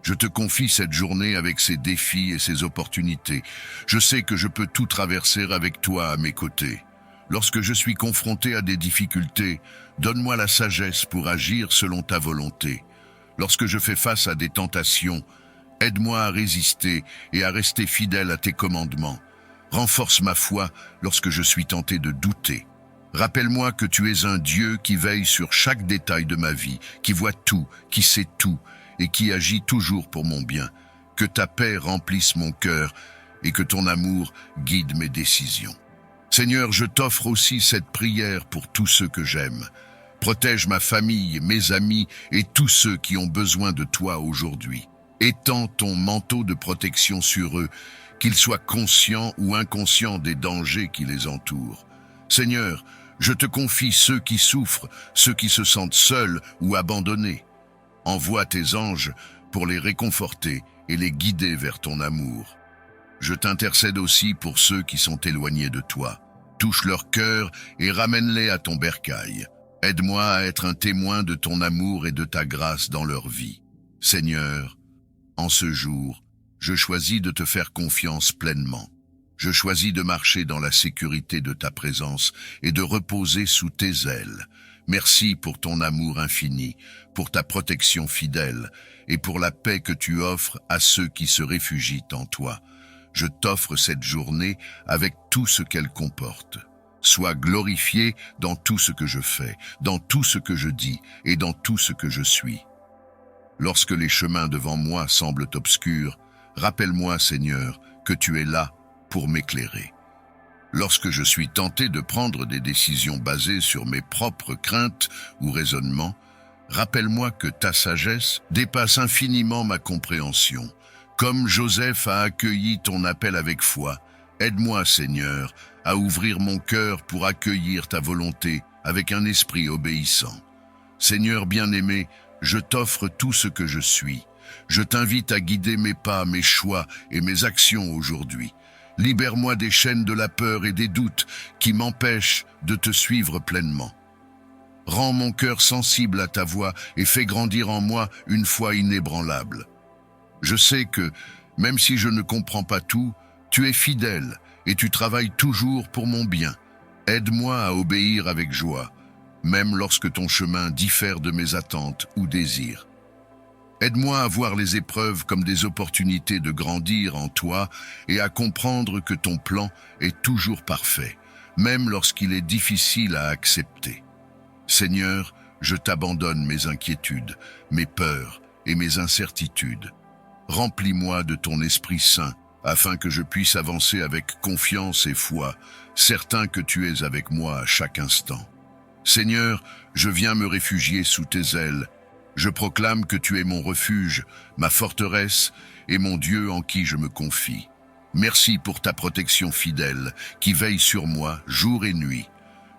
je te confie cette journée avec ses défis et ses opportunités. Je sais que je peux tout traverser avec toi à mes côtés. Lorsque je suis confronté à des difficultés, donne-moi la sagesse pour agir selon ta volonté. Lorsque je fais face à des tentations, aide-moi à résister et à rester fidèle à tes commandements. Renforce ma foi lorsque je suis tenté de douter. Rappelle-moi que tu es un Dieu qui veille sur chaque détail de ma vie, qui voit tout, qui sait tout et qui agit toujours pour mon bien. Que ta paix remplisse mon cœur et que ton amour guide mes décisions. Seigneur, je t'offre aussi cette prière pour tous ceux que j'aime. Protège ma famille, mes amis et tous ceux qui ont besoin de toi aujourd'hui. Étends ton manteau de protection sur eux, qu'ils soient conscients ou inconscients des dangers qui les entourent. Seigneur, je te confie ceux qui souffrent, ceux qui se sentent seuls ou abandonnés. Envoie tes anges pour les réconforter et les guider vers ton amour. Je t'intercède aussi pour ceux qui sont éloignés de toi. Touche leur cœur et ramène-les à ton bercail. Aide-moi à être un témoin de ton amour et de ta grâce dans leur vie. Seigneur, en ce jour, je choisis de te faire confiance pleinement. Je choisis de marcher dans la sécurité de ta présence et de reposer sous tes ailes. Merci pour ton amour infini, pour ta protection fidèle et pour la paix que tu offres à ceux qui se réfugient en toi. Je t'offre cette journée avec tout ce qu'elle comporte. Sois glorifié dans tout ce que je fais, dans tout ce que je dis et dans tout ce que je suis. Lorsque les chemins devant moi semblent obscurs, rappelle-moi, Seigneur, que tu es là pour m'éclairer. Lorsque je suis tenté de prendre des décisions basées sur mes propres craintes ou raisonnements, rappelle-moi que ta sagesse dépasse infiniment ma compréhension. Comme Joseph a accueilli ton appel avec foi, aide-moi, Seigneur, à ouvrir mon cœur pour accueillir ta volonté avec un esprit obéissant. Seigneur bien-aimé, je t'offre tout ce que je suis. Je t'invite à guider mes pas, mes choix et mes actions aujourd'hui. Libère-moi des chaînes de la peur et des doutes qui m'empêchent de te suivre pleinement. Rends mon cœur sensible à ta voix et fais grandir en moi une foi inébranlable. Je sais que, même si je ne comprends pas tout, tu es fidèle et tu travailles toujours pour mon bien. Aide-moi à obéir avec joie, même lorsque ton chemin diffère de mes attentes ou désirs. Aide-moi à voir les épreuves comme des opportunités de grandir en toi et à comprendre que ton plan est toujours parfait, même lorsqu'il est difficile à accepter. Seigneur, je t'abandonne mes inquiétudes, mes peurs et mes incertitudes. Remplis-moi de ton Esprit Saint, afin que je puisse avancer avec confiance et foi, certain que tu es avec moi à chaque instant. Seigneur, je viens me réfugier sous tes ailes. Je proclame que tu es mon refuge, ma forteresse et mon Dieu en qui je me confie. Merci pour ta protection fidèle, qui veille sur moi jour et nuit.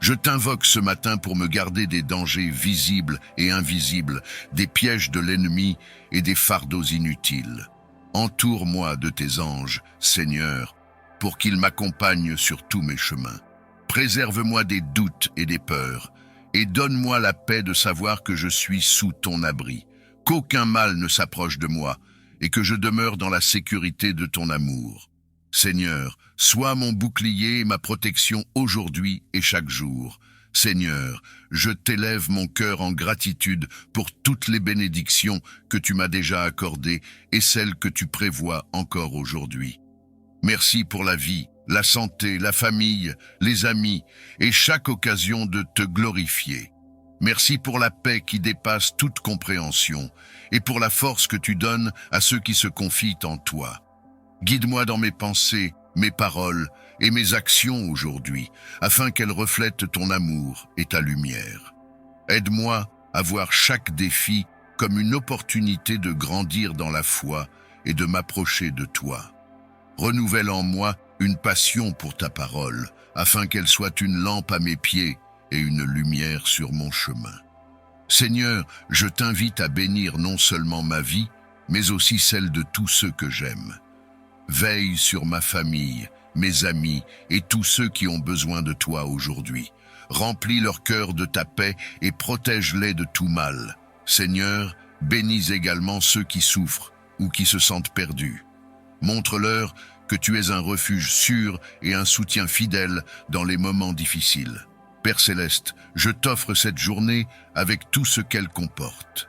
Je t'invoque ce matin pour me garder des dangers visibles et invisibles, des pièges de l'ennemi et des fardeaux inutiles. Entoure-moi de tes anges, Seigneur, pour qu'ils m'accompagnent sur tous mes chemins. Préserve-moi des doutes et des peurs, et donne-moi la paix de savoir que je suis sous ton abri, qu'aucun mal ne s'approche de moi, et que je demeure dans la sécurité de ton amour. Seigneur, sois mon bouclier et ma protection aujourd'hui et chaque jour. Seigneur, je t'élève mon cœur en gratitude pour toutes les bénédictions que tu m'as déjà accordées et celles que tu prévois encore aujourd'hui. Merci pour la vie, la santé, la famille, les amis et chaque occasion de te glorifier. Merci pour la paix qui dépasse toute compréhension et pour la force que tu donnes à ceux qui se confient en toi. Guide-moi dans mes pensées, mes paroles et mes actions aujourd'hui, afin qu'elles reflètent ton amour et ta lumière. Aide-moi à voir chaque défi comme une opportunité de grandir dans la foi et de m'approcher de toi. Renouvelle en moi une passion pour ta parole, afin qu'elle soit une lampe à mes pieds et une lumière sur mon chemin. Seigneur, je t'invite à bénir non seulement ma vie, mais aussi celle de tous ceux que j'aime. Veille sur ma famille, mes amis et tous ceux qui ont besoin de toi aujourd'hui. Remplis leur cœur de ta paix et protège-les de tout mal. Seigneur, bénis également ceux qui souffrent ou qui se sentent perdus. Montre-leur que tu es un refuge sûr et un soutien fidèle dans les moments difficiles. Père Céleste, je t'offre cette journée avec tout ce qu'elle comporte.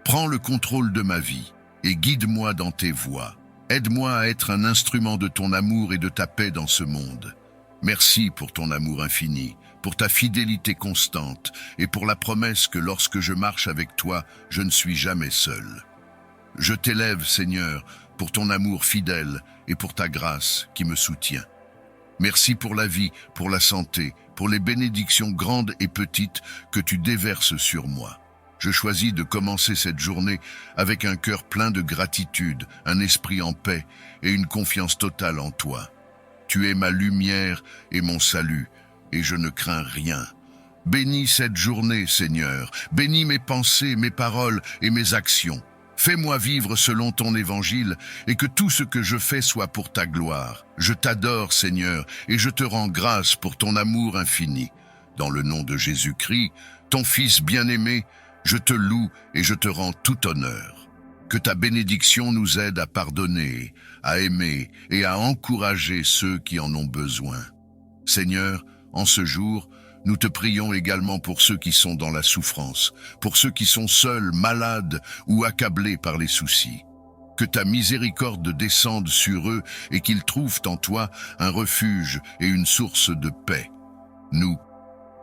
Prends le contrôle de ma vie et guide-moi dans tes voies. Aide-moi à être un instrument de ton amour et de ta paix dans ce monde. Merci pour ton amour infini, pour ta fidélité constante et pour la promesse que lorsque je marche avec toi, je ne suis jamais seul. Je t'élève, Seigneur, pour ton amour fidèle et pour ta grâce qui me soutient. Merci pour la vie, pour la santé, pour les bénédictions grandes et petites que tu déverses sur moi. Je choisis de commencer cette journée avec un cœur plein de gratitude, un esprit en paix et une confiance totale en toi. Tu es ma lumière et mon salut, et je ne crains rien. Bénis cette journée, Seigneur. Bénis mes pensées, mes paroles et mes actions. Fais-moi vivre selon ton évangile et que tout ce que je fais soit pour ta gloire. Je t'adore, Seigneur, et je te rends grâce pour ton amour infini. Dans le nom de Jésus-Christ, ton Fils bien-aimé, je te loue et je te rends tout honneur. Que ta bénédiction nous aide à pardonner, à aimer et à encourager ceux qui en ont besoin. Seigneur, en ce jour, nous te prions également pour ceux qui sont dans la souffrance, pour ceux qui sont seuls, malades ou accablés par les soucis. Que ta miséricorde descende sur eux et qu'ils trouvent en toi un refuge et une source de paix. Nous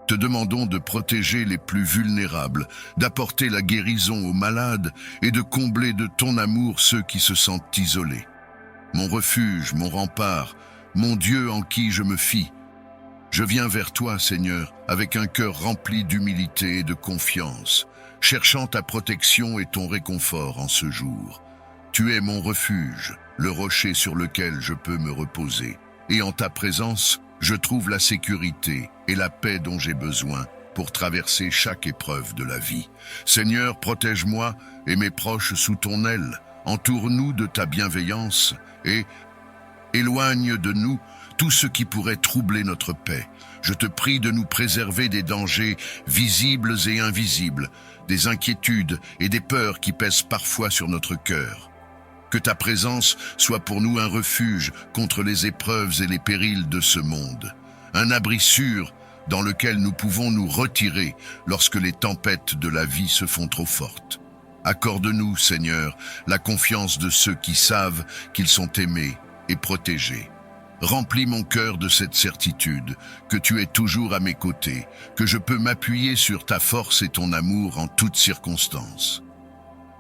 te demandons de protéger les plus vulnérables, d'apporter la guérison aux malades et de combler de ton amour ceux qui se sentent isolés. Mon refuge, mon rempart, mon Dieu en qui je me fie, je viens vers toi, Seigneur, avec un cœur rempli d'humilité et de confiance, cherchant ta protection et ton réconfort en ce jour. Tu es mon refuge, le rocher sur lequel je peux me reposer, et en ta présence, je trouve la sécurité et la paix dont j'ai besoin pour traverser chaque épreuve de la vie. Seigneur, protège-moi et mes proches sous ton aile, entoure-nous de ta bienveillance et éloigne de nous tout ce qui pourrait troubler notre paix. Je te prie de nous préserver des dangers visibles et invisibles, des inquiétudes et des peurs qui pèsent parfois sur notre cœur. Que ta présence soit pour nous un refuge contre les épreuves et les périls de ce monde, un abri sûr dans lequel nous pouvons nous retirer lorsque les tempêtes de la vie se font trop fortes. Accorde-nous, Seigneur, la confiance de ceux qui savent qu'ils sont aimés et protégés. Remplis mon cœur de cette certitude, que tu es toujours à mes côtés, que je peux m'appuyer sur ta force et ton amour en toutes circonstances.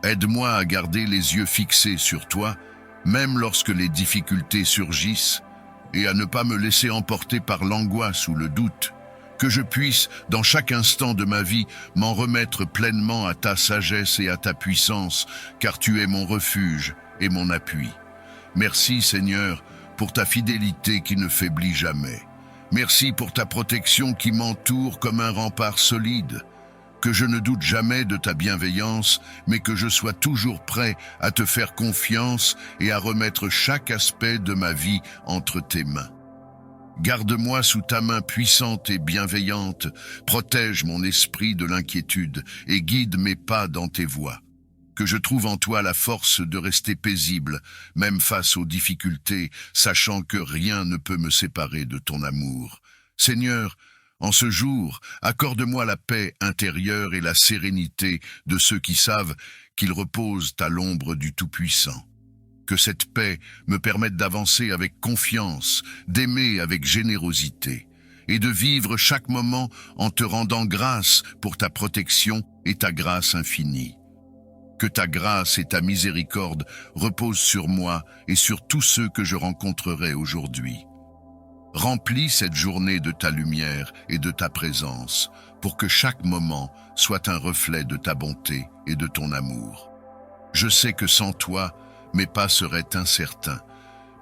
Aide-moi à garder les yeux fixés sur toi, même lorsque les difficultés surgissent, et à ne pas me laisser emporter par l'angoisse ou le doute, que je puisse, dans chaque instant de ma vie, m'en remettre pleinement à ta sagesse et à ta puissance, car tu es mon refuge et mon appui. Merci, Seigneur, pour ta fidélité qui ne faiblit jamais. Merci pour ta protection qui m'entoure comme un rempart solide. Que je ne doute jamais de ta bienveillance, mais que je sois toujours prêt à te faire confiance et à remettre chaque aspect de ma vie entre tes mains. Garde-moi sous ta main puissante et bienveillante, protège mon esprit de l'inquiétude et guide mes pas dans tes voies. Que je trouve en toi la force de rester paisible, même face aux difficultés, sachant que rien ne peut me séparer de ton amour. Seigneur, en ce jour, accorde-moi la paix intérieure et la sérénité de ceux qui savent qu'ils reposent à l'ombre du Tout-Puissant. Que cette paix me permette d'avancer avec confiance, d'aimer avec générosité, et de vivre chaque moment en te rendant grâce pour ta protection et ta grâce infinie. Que ta grâce et ta miséricorde reposent sur moi et sur tous ceux que je rencontrerai aujourd'hui. Remplis cette journée de ta lumière et de ta présence, pour que chaque moment soit un reflet de ta bonté et de ton amour. Je sais que sans toi, mes pas seraient incertains,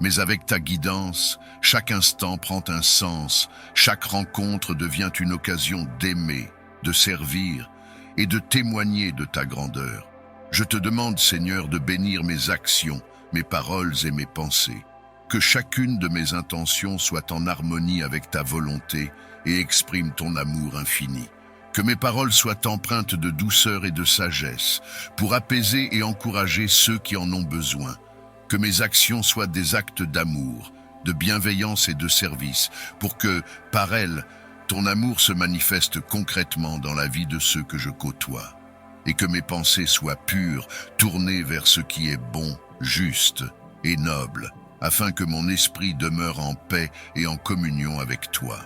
mais avec ta guidance, chaque instant prend un sens, chaque rencontre devient une occasion d'aimer, de servir et de témoigner de ta grandeur. Je te demande, Seigneur, de bénir mes actions, mes paroles et mes pensées. Que chacune de mes intentions soit en harmonie avec ta volonté et exprime ton amour infini. Que mes paroles soient empreintes de douceur et de sagesse, pour apaiser et encourager ceux qui en ont besoin. Que mes actions soient des actes d'amour, de bienveillance et de service, pour que, par elles, ton amour se manifeste concrètement dans la vie de ceux que je côtoie. Et que mes pensées soient pures, tournées vers ce qui est bon, juste et noble, afin que mon esprit demeure en paix et en communion avec toi.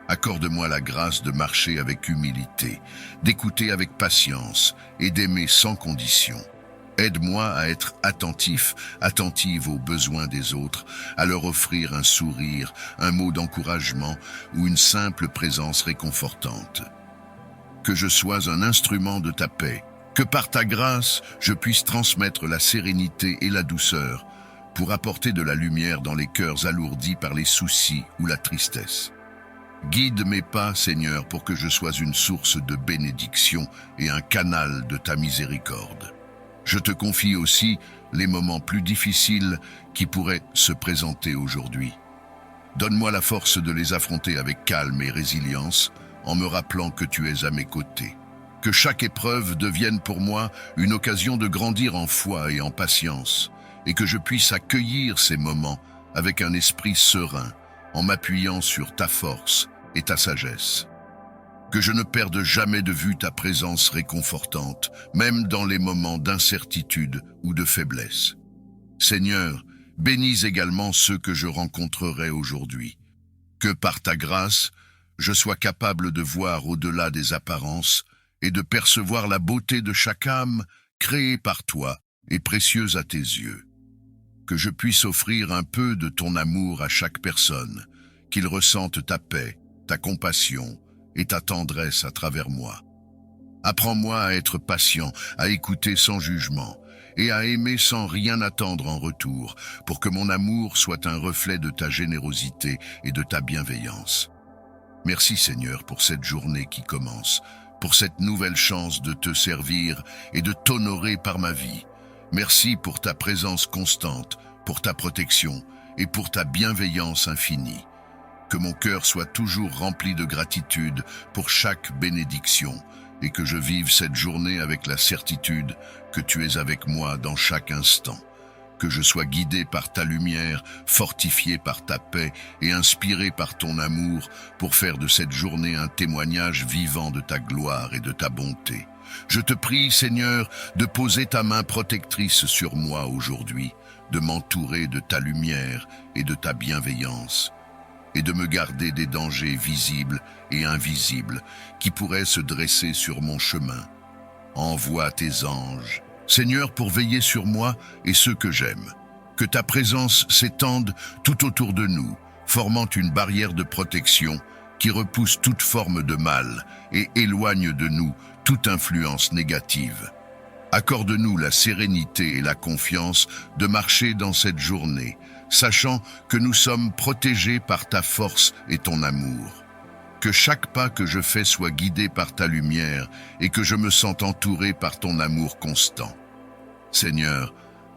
Accorde-moi la grâce de marcher avec humilité, d'écouter avec patience et d'aimer sans condition. Aide-moi à être attentive aux besoins des autres, à leur offrir un sourire, un mot d'encouragement ou une simple présence réconfortante. Que je sois un instrument de ta paix, que par ta grâce, je puisse transmettre la sérénité et la douceur, pour apporter de la lumière dans les cœurs alourdis par les soucis ou la tristesse. Guide mes pas, Seigneur, pour que je sois une source de bénédiction et un canal de ta miséricorde. Je te confie aussi les moments plus difficiles qui pourraient se présenter aujourd'hui. Donne-moi la force de les affronter avec calme et résilience, en me rappelant que tu es à mes côtés. Que chaque épreuve devienne pour moi une occasion de grandir en foi et en patience, et que je puisse accueillir ces moments avec un esprit serein, en m'appuyant sur ta force et ta sagesse. Que je ne perde jamais de vue ta présence réconfortante, même dans les moments d'incertitude ou de faiblesse. Seigneur, bénis également ceux que je rencontrerai aujourd'hui. Que par ta grâce, je sois capable de voir au-delà des apparences et de percevoir la beauté de chaque âme créée par toi et précieuse à tes yeux. Que je puisse offrir un peu de ton amour à chaque personne, qu'il ressente ta paix, ta compassion et ta tendresse à travers moi. Apprends-moi à être patient, à écouter sans jugement et à aimer sans rien attendre en retour, pour que mon amour soit un reflet de ta générosité et de ta bienveillance. Merci Seigneur pour cette journée qui commence, pour cette nouvelle chance de te servir et de t'honorer par ma vie. Merci pour ta présence constante, pour ta protection et pour ta bienveillance infinie. Que mon cœur soit toujours rempli de gratitude pour chaque bénédiction et que je vive cette journée avec la certitude que tu es avec moi dans chaque instant. Que je sois guidé par ta lumière, fortifié par ta paix et inspiré par ton amour pour faire de cette journée un témoignage vivant de ta gloire et de ta bonté. Je te prie, Seigneur, de poser ta main protectrice sur moi aujourd'hui, de m'entourer de ta lumière et de ta bienveillance, et de me garder des dangers visibles et invisibles qui pourraient se dresser sur mon chemin. Envoie tes anges, Seigneur, pour veiller sur moi et ceux que j'aime. Que ta présence s'étende tout autour de nous, formant une barrière de protection qui repousse toute forme de mal et éloigne de nous toute influence négative. Accorde-nous la sérénité et la confiance de marcher dans cette journée, sachant que nous sommes protégés par ta force et ton amour. Que chaque pas que je fais soit guidé par ta lumière et que je me sente entouré par ton amour constant. Seigneur,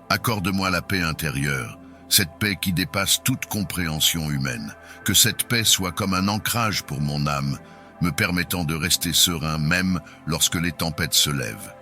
accorde-moi la paix intérieure, cette paix qui dépasse toute compréhension humaine. Que cette paix soit comme un ancrage pour mon âme, me permettant de rester serein même lorsque les tempêtes se lèvent.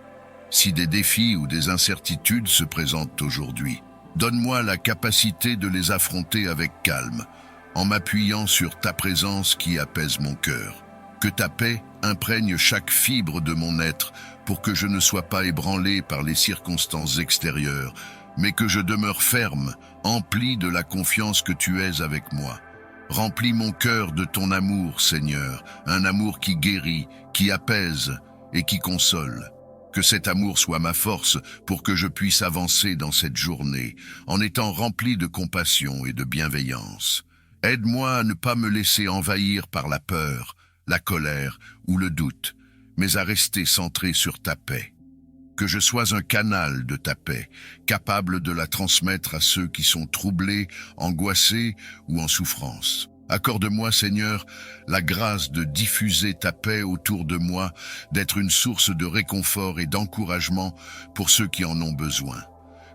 Si des défis ou des incertitudes se présentent aujourd'hui, donne-moi la capacité de les affronter avec calme, en m'appuyant sur ta présence qui apaise mon cœur. Que ta paix imprègne chaque fibre de mon être pour que je ne sois pas ébranlé par les circonstances extérieures, mais que je demeure ferme, empli de la confiance que tu es avec moi. Remplis mon cœur de ton amour, Seigneur, un amour qui guérit, qui apaise et qui console. Que cet amour soit ma force pour que je puisse avancer dans cette journée, en étant rempli de compassion et de bienveillance. Aide-moi à ne pas me laisser envahir par la peur, la colère ou le doute, mais à rester centré sur ta paix. Que je sois un canal de ta paix, capable de la transmettre à ceux qui sont troublés, angoissés ou en souffrance. Accorde-moi, Seigneur, la grâce de diffuser ta paix autour de moi, d'être une source de réconfort et d'encouragement pour ceux qui en ont besoin.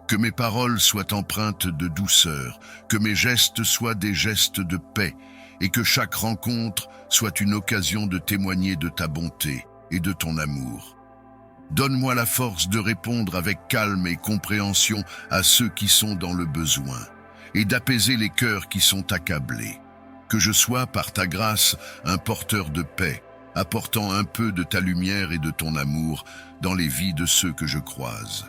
Que mes paroles soient empreintes de douceur, que mes gestes soient des gestes de paix, et que chaque rencontre soit une occasion de témoigner de ta bonté et de ton amour. Donne-moi la force de répondre avec calme et compréhension à ceux qui sont dans le besoin, et d'apaiser les cœurs qui sont accablés. Que je sois, par ta grâce, un porteur de paix, apportant un peu de ta lumière et de ton amour dans les vies de ceux que je croise.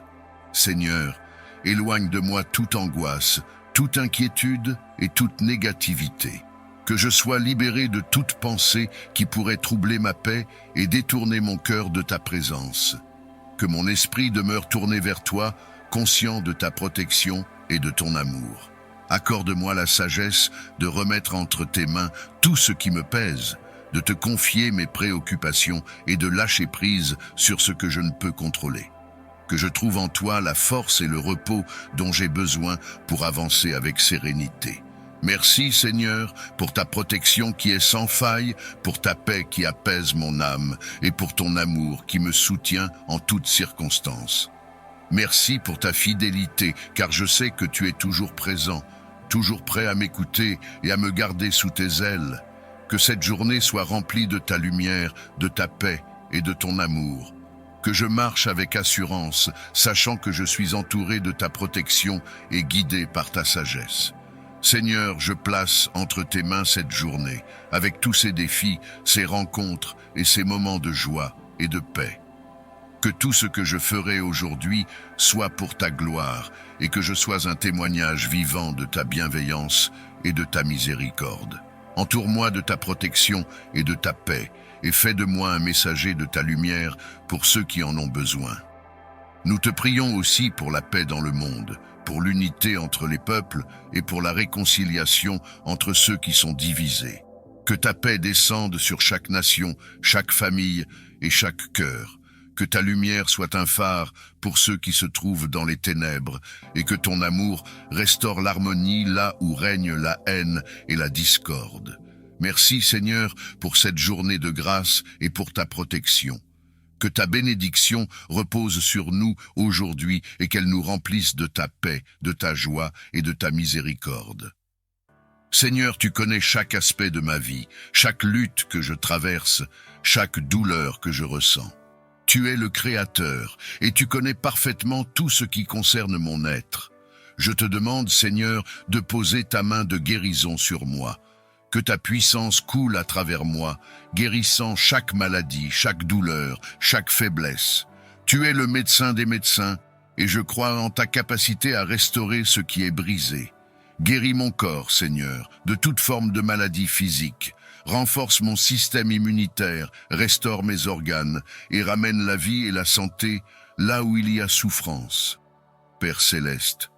Seigneur, éloigne de moi toute angoisse, toute inquiétude et toute négativité. Que je sois libéré de toute pensée qui pourrait troubler ma paix et détourner mon cœur de ta présence. Que mon esprit demeure tourné vers toi, conscient de ta protection et de ton amour. Accorde-moi la sagesse de remettre entre tes mains tout ce qui me pèse, de te confier mes préoccupations et de lâcher prise sur ce que je ne peux contrôler. Que je trouve en toi la force et le repos dont j'ai besoin pour avancer avec sérénité. Merci Seigneur pour ta protection qui est sans faille, pour ta paix qui apaise mon âme et pour ton amour qui me soutient en toutes circonstances. Merci pour ta fidélité car je sais que tu es toujours présent, toujours prêt à m'écouter et à me garder sous tes ailes. Que cette journée soit remplie de ta lumière, de ta paix et de ton amour. Que je marche avec assurance, sachant que je suis entouré de ta protection et guidé par ta sagesse. Seigneur, je place entre tes mains cette journée, avec tous ces défis, ces rencontres et ces moments de joie et de paix. Que tout ce que je ferai aujourd'hui soit pour ta gloire et que je sois un témoignage vivant de ta bienveillance et de ta miséricorde. Entoure-moi de ta protection et de ta paix et fais de moi un messager de ta lumière pour ceux qui en ont besoin. Nous te prions aussi pour la paix dans le monde, pour l'unité entre les peuples et pour la réconciliation entre ceux qui sont divisés. Que ta paix descende sur chaque nation, chaque famille et chaque cœur. Que ta lumière soit un phare pour ceux qui se trouvent dans les ténèbres et que ton amour restaure l'harmonie là où règne la haine et la discorde. Merci Seigneur pour cette journée de grâce et pour ta protection. Que ta bénédiction repose sur nous aujourd'hui et qu'elle nous remplisse de ta paix, de ta joie et de ta miséricorde. Seigneur, tu connais chaque aspect de ma vie, chaque lutte que je traverse, chaque douleur que je ressens. Tu es le Créateur et tu connais parfaitement tout ce qui concerne mon être. Je te demande, Seigneur, de poser ta main de guérison sur moi. Que ta puissance coule à travers moi, guérissant chaque maladie, chaque douleur, chaque faiblesse. Tu es le médecin des médecins et je crois en ta capacité à restaurer ce qui est brisé. Guéris mon corps, Seigneur, de toute forme de maladie physique. Renforce mon système immunitaire, restaure mes organes et ramène la vie et la santé là où il y a souffrance. Père céleste,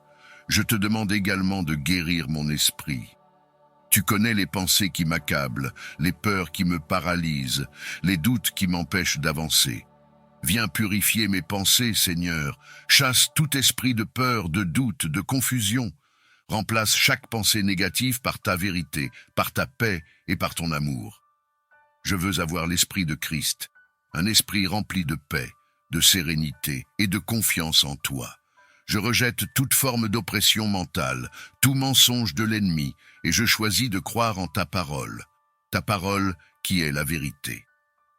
je te demande également de guérir mon esprit. Tu connais les pensées qui m'accablent, les peurs qui me paralysent, les doutes qui m'empêchent d'avancer. Viens purifier mes pensées, Seigneur. Chasse tout esprit de peur, de doute, de confusion. Remplace chaque pensée négative par ta vérité, par ta paix et par ton amour. Je veux avoir l'esprit de Christ, un esprit rempli de paix, de sérénité et de confiance en toi. Je rejette toute forme d'oppression mentale, tout mensonge de l'ennemi, et je choisis de croire en ta parole qui est la vérité.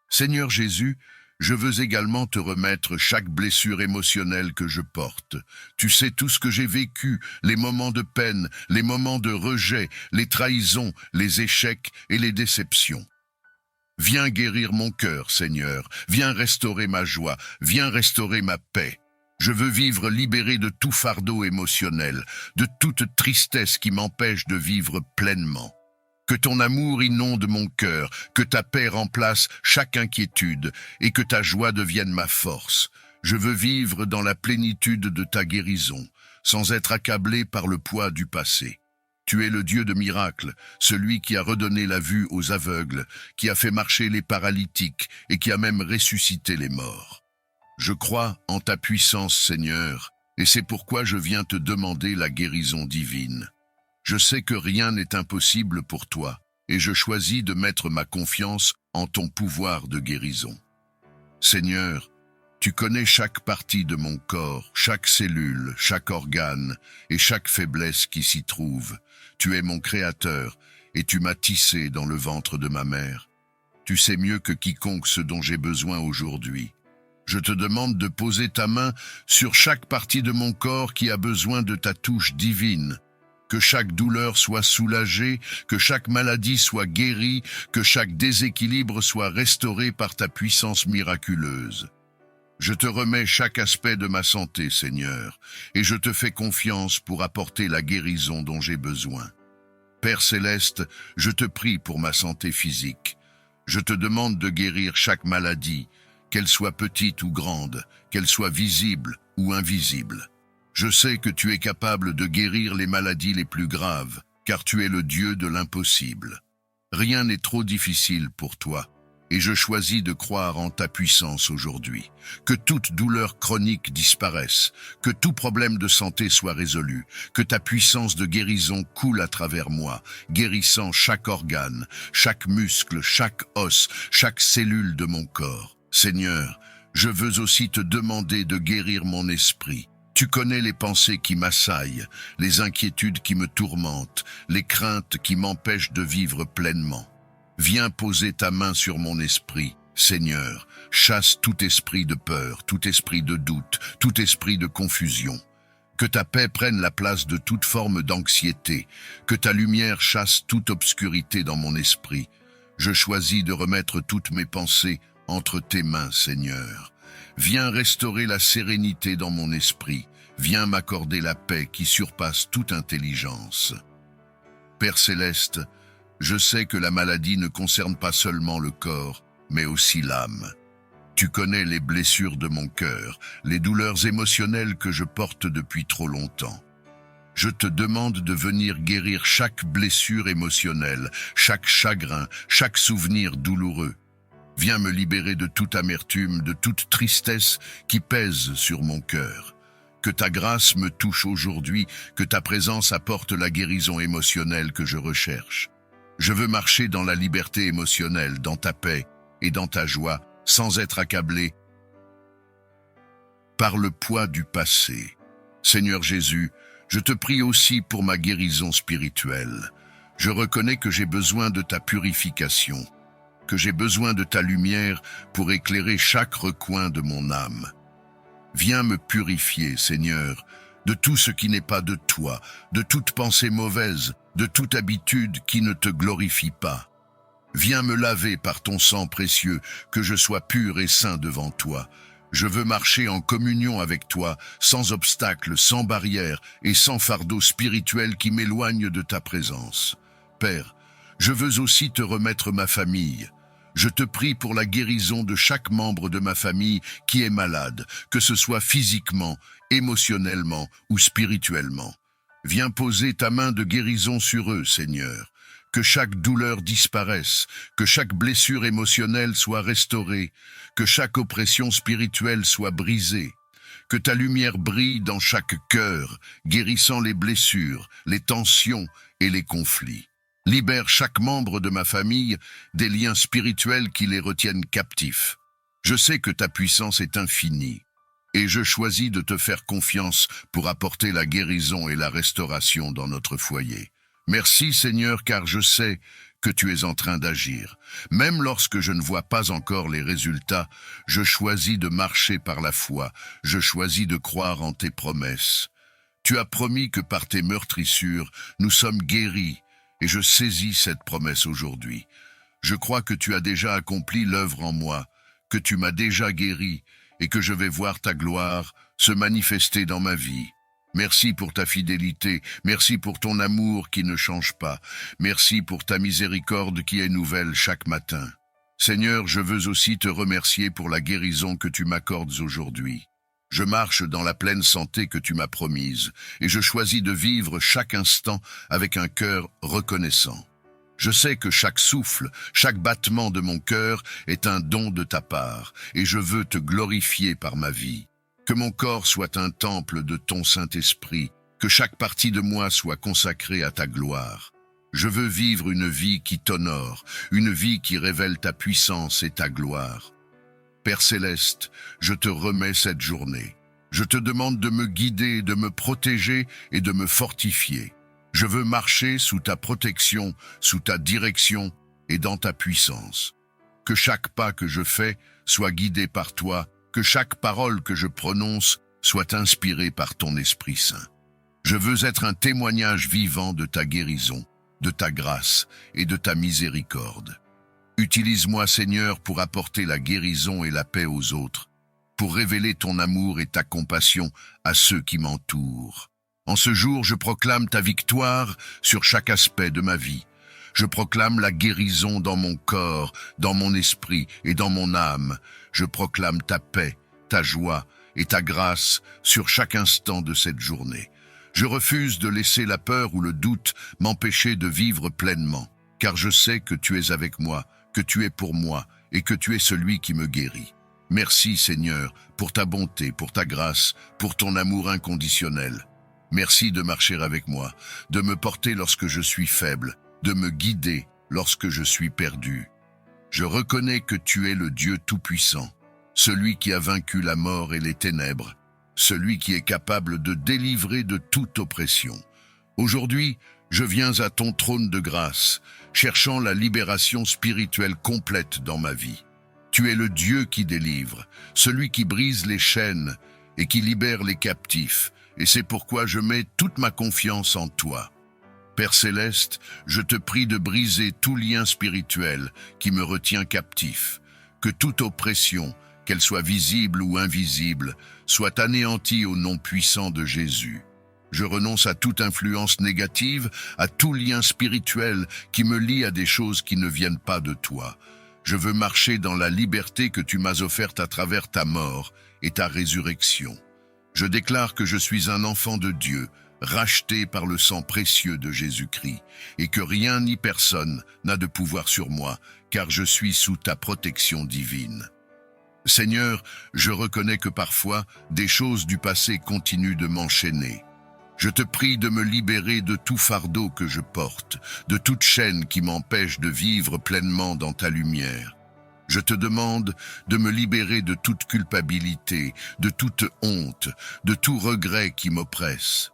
Seigneur Jésus, je veux également te remettre chaque blessure émotionnelle que je porte. Tu sais tout ce que j'ai vécu, les moments de peine, les moments de rejet, les trahisons, les échecs et les déceptions. Viens guérir mon cœur, Seigneur, viens restaurer ma joie, viens restaurer ma paix. Je veux vivre libéré de tout fardeau émotionnel, de toute tristesse qui m'empêche de vivre pleinement. Que ton amour inonde mon cœur, que ta paix remplace chaque inquiétude et que ta joie devienne ma force. Je veux vivre dans la plénitude de ta guérison, sans être accablé par le poids du passé. Tu es le Dieu de miracles, celui qui a redonné la vue aux aveugles, qui a fait marcher les paralytiques et qui a même ressuscité les morts. Je crois en ta puissance, Seigneur, et c'est pourquoi je viens te demander la guérison divine. Je sais que rien n'est impossible pour toi, et je choisis de mettre ma confiance en ton pouvoir de guérison. Seigneur, tu connais chaque partie de mon corps, chaque cellule, chaque organe et chaque faiblesse qui s'y trouve. Tu es mon Créateur et tu m'as tissé dans le ventre de ma mère. Tu sais mieux que quiconque ce dont j'ai besoin aujourd'hui. Je te demande de poser ta main sur chaque partie de mon corps qui a besoin de ta touche divine. Que chaque douleur soit soulagée, que chaque maladie soit guérie, que chaque déséquilibre soit restauré par ta puissance miraculeuse. Je te remets chaque aspect de ma santé, Seigneur, et je te fais confiance pour apporter la guérison dont j'ai besoin. Père céleste, je te prie pour ma santé physique. Je te demande de guérir chaque maladie, qu'elle soit petite ou grande, qu'elle soit visible ou invisible. Je sais que tu es capable de guérir les maladies les plus graves, car tu es le Dieu de l'impossible. Rien n'est trop difficile pour toi, et je choisis de croire en ta puissance aujourd'hui. Que toute douleur chronique disparaisse, que tout problème de santé soit résolu, que ta puissance de guérison coule à travers moi, guérissant chaque organe, chaque muscle, chaque os, chaque cellule de mon corps. Seigneur, je veux aussi te demander de guérir mon esprit. Tu connais les pensées qui m'assaillent, les inquiétudes qui me tourmentent, les craintes qui m'empêchent de vivre pleinement. Viens poser ta main sur mon esprit, Seigneur. Chasse tout esprit de peur, tout esprit de doute, tout esprit de confusion. Que ta paix prenne la place de toute forme d'anxiété, que ta lumière chasse toute obscurité dans mon esprit. Je choisis de remettre toutes mes pensées entre tes mains, Seigneur. Viens restaurer la sérénité dans mon esprit. Viens m'accorder la paix qui surpasse toute intelligence. Père céleste, je sais que la maladie ne concerne pas seulement le corps, mais aussi l'âme. Tu connais les blessures de mon cœur, les douleurs émotionnelles que je porte depuis trop longtemps. Je te demande de venir guérir chaque blessure émotionnelle, chaque chagrin, chaque souvenir douloureux. Viens me libérer de toute amertume, de toute tristesse qui pèse sur mon cœur. Que ta grâce me touche aujourd'hui, que ta présence apporte la guérison émotionnelle que je recherche. Je veux marcher dans la liberté émotionnelle, dans ta paix et dans ta joie, sans être accablé par le poids du passé. Seigneur Jésus, je te prie aussi pour ma guérison spirituelle. Je reconnais que j'ai besoin de ta purification, que j'ai besoin de ta lumière pour éclairer chaque recoin de mon âme. Viens me purifier, Seigneur, de tout ce qui n'est pas de toi, de toute pensée mauvaise, de toute habitude qui ne te glorifie pas. Viens me laver par ton sang précieux, que je sois pur et saint devant toi. Je veux marcher en communion avec toi, sans obstacle, sans barrière et sans fardeau spirituel qui m'éloigne de ta présence. Père, je veux aussi te remettre ma famille. Je te prie pour la guérison de chaque membre de ma famille qui est malade, que ce soit physiquement, émotionnellement ou spirituellement. Viens poser ta main de guérison sur eux, Seigneur. Que chaque douleur disparaisse, que chaque blessure émotionnelle soit restaurée, que chaque oppression spirituelle soit brisée. Que ta lumière brille dans chaque cœur, guérissant les blessures, les tensions et les conflits. Libère chaque membre de ma famille des liens spirituels qui les retiennent captifs. Je sais que ta puissance est infinie, et je choisis de te faire confiance pour apporter la guérison et la restauration dans notre foyer. Merci Seigneur, car je sais que tu es en train d'agir. Même lorsque je ne vois pas encore les résultats, je choisis de marcher par la foi, je choisis de croire en tes promesses. Tu as promis que par tes meurtrissures, nous sommes guéris, et je saisis cette promesse aujourd'hui. Je crois que tu as déjà accompli l'œuvre en moi, que tu m'as déjà guéri, et que je vais voir ta gloire se manifester dans ma vie. Merci pour ta fidélité, merci pour ton amour qui ne change pas, merci pour ta miséricorde qui est nouvelle chaque matin. Seigneur, je veux aussi te remercier pour la guérison que tu m'accordes aujourd'hui. Je marche dans la pleine santé que tu m'as promise, et je choisis de vivre chaque instant avec un cœur reconnaissant. Je sais que chaque souffle, chaque battement de mon cœur est un don de ta part, et je veux te glorifier par ma vie. Que mon corps soit un temple de ton Saint-Esprit, que chaque partie de moi soit consacrée à ta gloire. Je veux vivre une vie qui t'honore, une vie qui révèle ta puissance et ta gloire. Père céleste, je te remets cette journée. Je te demande de me guider, de me protéger et de me fortifier. Je veux marcher sous ta protection, sous ta direction et dans ta puissance. Que chaque pas que je fais soit guidé par toi, que chaque parole que je prononce soit inspirée par ton Esprit Saint. Je veux être un témoignage vivant de ta guérison, de ta grâce et de ta miséricorde. Utilise-moi, Seigneur, pour apporter la guérison et la paix aux autres, pour révéler ton amour et ta compassion à ceux qui m'entourent. En ce jour, je proclame ta victoire sur chaque aspect de ma vie. Je proclame la guérison dans mon corps, dans mon esprit et dans mon âme. Je proclame ta paix, ta joie et ta grâce sur chaque instant de cette journée. Je refuse de laisser la peur ou le doute m'empêcher de vivre pleinement, car je sais que tu es avec moi, que tu es pour moi et que tu es celui qui me guérit. Merci Seigneur pour ta bonté, pour ta grâce, pour ton amour inconditionnel. Merci de marcher avec moi, de me porter lorsque je suis faible, de me guider lorsque je suis perdu. Je reconnais que tu es le Dieu Tout-Puissant, celui qui a vaincu la mort et les ténèbres, celui qui est capable de délivrer de toute oppression. Aujourd'hui, je viens à ton trône de grâce, cherchant la libération spirituelle complète dans ma vie. Tu es le Dieu qui délivre, celui qui brise les chaînes et qui libère les captifs, et c'est pourquoi je mets toute ma confiance en toi. Père céleste, je te prie de briser tout lien spirituel qui me retient captif, que toute oppression, qu'elle soit visible ou invisible, soit anéantie au nom puissant de Jésus. Je renonce à toute influence négative, à tout lien spirituel qui me lie à des choses qui ne viennent pas de toi. Je veux marcher dans la liberté que tu m'as offerte à travers ta mort et ta résurrection. Je déclare que je suis un enfant de Dieu, racheté par le sang précieux de Jésus-Christ, et que rien ni personne n'a de pouvoir sur moi, car je suis sous ta protection divine. Seigneur, je reconnais que parfois, des choses du passé continuent de m'enchaîner. Je te prie de me libérer de tout fardeau que je porte, de toute chaîne qui m'empêche de vivre pleinement dans ta lumière. Je te demande de me libérer de toute culpabilité, de toute honte, de tout regret qui m'oppresse.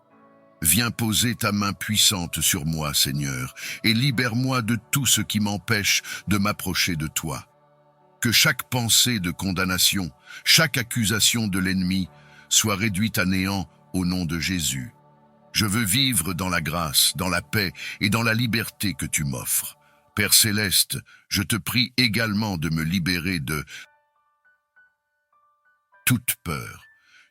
Viens poser ta main puissante sur moi, Seigneur, et libère-moi de tout ce qui m'empêche de m'approcher de toi. Que chaque pensée de condamnation, chaque accusation de l'ennemi soit réduite à néant au nom de Jésus. Je veux vivre dans la grâce, dans la paix et dans la liberté que tu m'offres. Père céleste, je te prie également de me libérer de toute peur.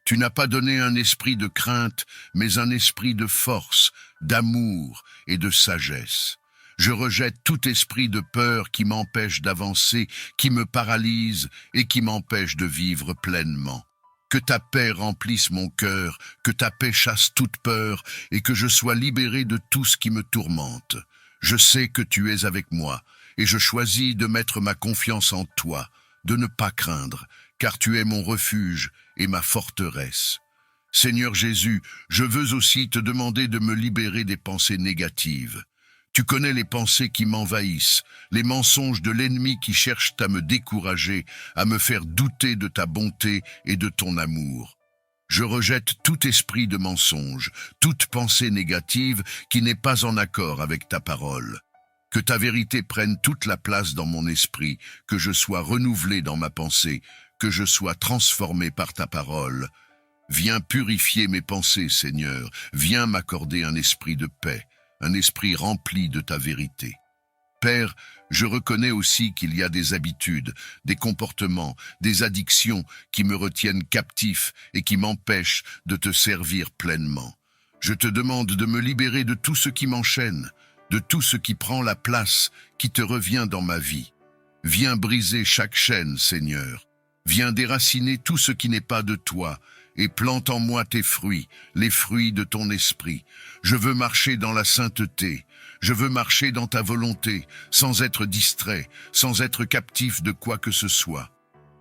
Tu n'as pas donné un esprit de crainte, mais un esprit de force, d'amour et de sagesse. Je rejette tout esprit de peur qui m'empêche d'avancer, qui me paralyse et qui m'empêche de vivre pleinement. Que ta paix remplisse mon cœur, que ta paix chasse toute peur et que je sois libéré de tout ce qui me tourmente. Je sais que tu es avec moi et je choisis de mettre ma confiance en toi, de ne pas craindre, car tu es mon refuge et ma forteresse. Seigneur Jésus, je veux aussi te demander de me libérer des pensées négatives. Tu connais les pensées qui m'envahissent, les mensonges de l'ennemi qui cherchent à me décourager, à me faire douter de ta bonté et de ton amour. Je rejette tout esprit de mensonge, toute pensée négative qui n'est pas en accord avec ta parole. Que ta vérité prenne toute la place dans mon esprit, que je sois renouvelé dans ma pensée, que je sois transformé par ta parole. Viens purifier mes pensées, Seigneur, viens m'accorder un esprit de paix, un esprit rempli de ta vérité. Père, je reconnais aussi qu'il y a des habitudes, des comportements, des addictions qui me retiennent captif et qui m'empêchent de te servir pleinement. Je te demande de me libérer de tout ce qui m'enchaîne, de tout ce qui prend la place qui te revient dans ma vie. Viens briser chaque chaîne, Seigneur. Viens déraciner tout ce qui n'est pas de toi et plante en moi tes fruits, les fruits de ton esprit. Je veux marcher dans la sainteté, je veux marcher dans ta volonté, sans être distrait, sans être captif de quoi que ce soit.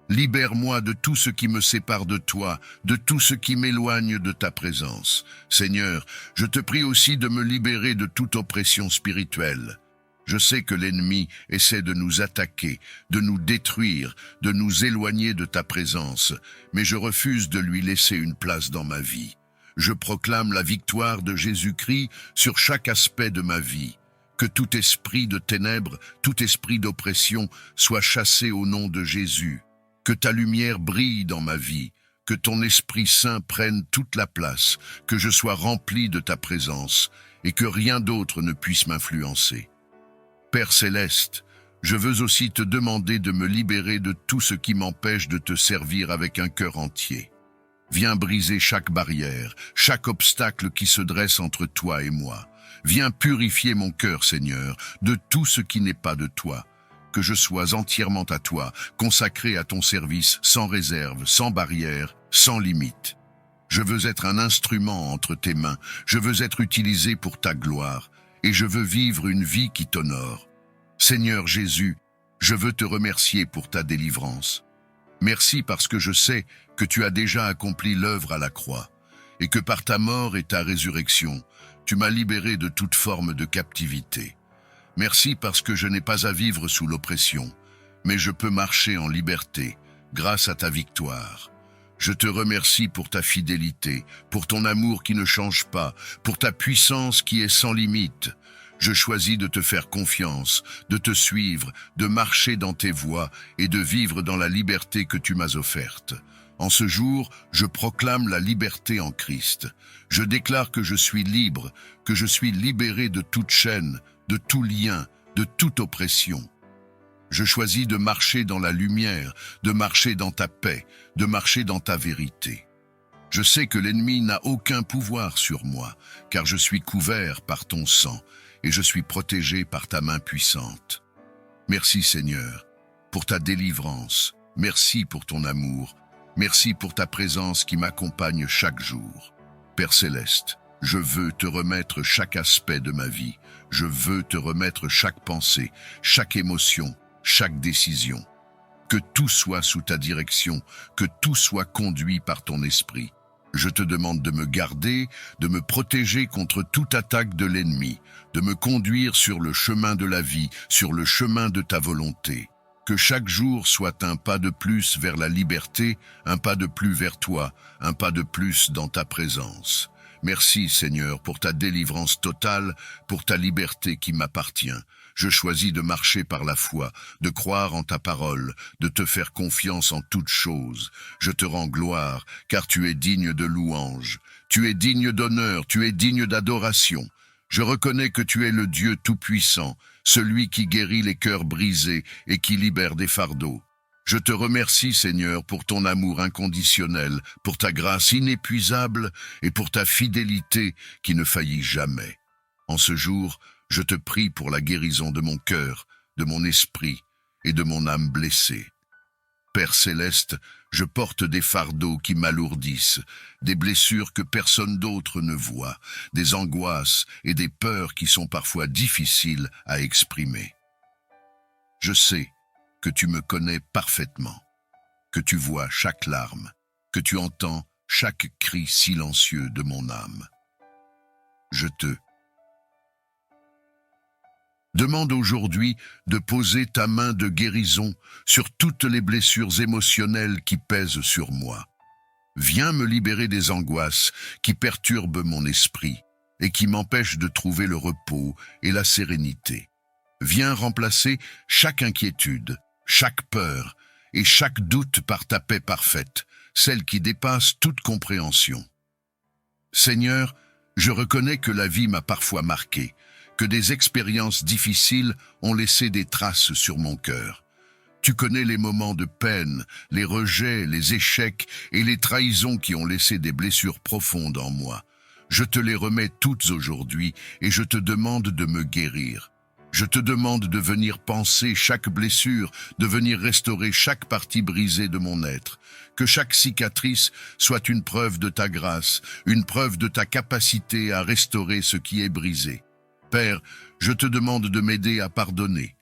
Libère-moi de tout ce qui me sépare de toi, de tout ce qui m'éloigne de ta présence. Seigneur, je te prie aussi de me libérer de toute oppression spirituelle. Je sais que l'ennemi essaie de nous attaquer, de nous détruire, de nous éloigner de ta présence, mais je refuse de lui laisser une place dans ma vie. Je proclame la victoire de Jésus-Christ sur chaque aspect de ma vie. Que tout esprit de ténèbres, tout esprit d'oppression soit chassé au nom de Jésus. Que ta lumière brille dans ma vie, que ton Esprit Saint prenne toute la place, que je sois rempli de ta présence et que rien d'autre ne puisse m'influencer. Père céleste, je veux aussi te demander de me libérer de tout ce qui m'empêche de te servir avec un cœur entier. Viens briser chaque barrière, chaque obstacle qui se dresse entre toi et moi. Viens purifier mon cœur, Seigneur, de tout ce qui n'est pas de toi. Que je sois entièrement à toi, consacré à ton service, sans réserve, sans barrière, sans limite. Je veux être un instrument entre tes mains, je veux être utilisé pour ta gloire, et je veux vivre une vie qui t'honore. Seigneur Jésus, je veux te remercier pour ta délivrance. Merci parce que je sais que tu as déjà accompli l'œuvre à la croix, et que par ta mort et ta résurrection, tu m'as libéré de toute forme de captivité. Merci parce que je n'ai pas à vivre sous l'oppression, mais je peux marcher en liberté grâce à ta victoire. Je te remercie pour ta fidélité, pour ton amour qui ne change pas, pour ta puissance qui est sans limite. Je choisis de te faire confiance, de te suivre, de marcher dans tes voies et de vivre dans la liberté que tu m'as offerte. En ce jour, je proclame la liberté en Christ. Je déclare que je suis libre, que je suis libéré de toute chaîne, de tout lien, de toute oppression. Je choisis de marcher dans la lumière, de marcher dans ta paix, de marcher dans ta vérité. Je sais que l'ennemi n'a aucun pouvoir sur moi, car je suis couvert par ton sang et je suis protégé par ta main puissante. Merci Seigneur, pour ta délivrance. Merci pour ton amour. Merci pour ta présence qui m'accompagne chaque jour. Père céleste, je veux te remettre chaque aspect de ma vie. Je veux te remettre chaque pensée, chaque émotion, chaque décision. Que tout soit sous ta direction, que tout soit conduit par ton esprit. Je te demande de me garder, de me protéger contre toute attaque de l'ennemi, de me conduire sur le chemin de la vie, sur le chemin de ta volonté. Que chaque jour soit un pas de plus vers la liberté, un pas de plus vers toi, un pas de plus dans ta présence. Merci Seigneur pour ta délivrance totale, pour ta liberté qui m'appartient. Je choisis de marcher par la foi, de croire en ta parole, de te faire confiance en toutes choses. Je te rends gloire, car tu es digne de louange. Tu es digne d'honneur, tu es digne d'adoration. Je reconnais que tu es le Dieu tout-puissant, celui qui guérit les cœurs brisés et qui libère des fardeaux. Je te remercie, Seigneur, pour ton amour inconditionnel, pour ta grâce inépuisable et pour ta fidélité qui ne faillit jamais. En ce jour, je te prie pour la guérison de mon cœur, de mon esprit et de mon âme blessée. Père céleste, je porte des fardeaux qui m'alourdissent, des blessures que personne d'autre ne voit, des angoisses et des peurs qui sont parfois difficiles à exprimer. Je sais que tu me connais parfaitement, que tu vois chaque larme, que tu entends chaque cri silencieux de mon âme. Je te demande aujourd'hui de poser ta main de guérison sur toutes les blessures émotionnelles qui pèsent sur moi. Viens me libérer des angoisses qui perturbent mon esprit et qui m'empêchent de trouver le repos et la sérénité. Viens remplacer chaque inquiétude, chaque peur et chaque doute par ta paix parfaite, celle qui dépasse toute compréhension. Seigneur, je reconnais que la vie m'a parfois marqué, que des expériences difficiles ont laissé des traces sur mon cœur. Tu connais les moments de peine, les rejets, les échecs et les trahisons qui ont laissé des blessures profondes en moi. Je te les remets toutes aujourd'hui et je te demande de me guérir. Je te demande de venir panser chaque blessure, de venir restaurer chaque partie brisée de mon être. Que chaque cicatrice soit une preuve de ta grâce, une preuve de ta capacité à restaurer ce qui est brisé. Père, je te demande de m'aider à pardonner.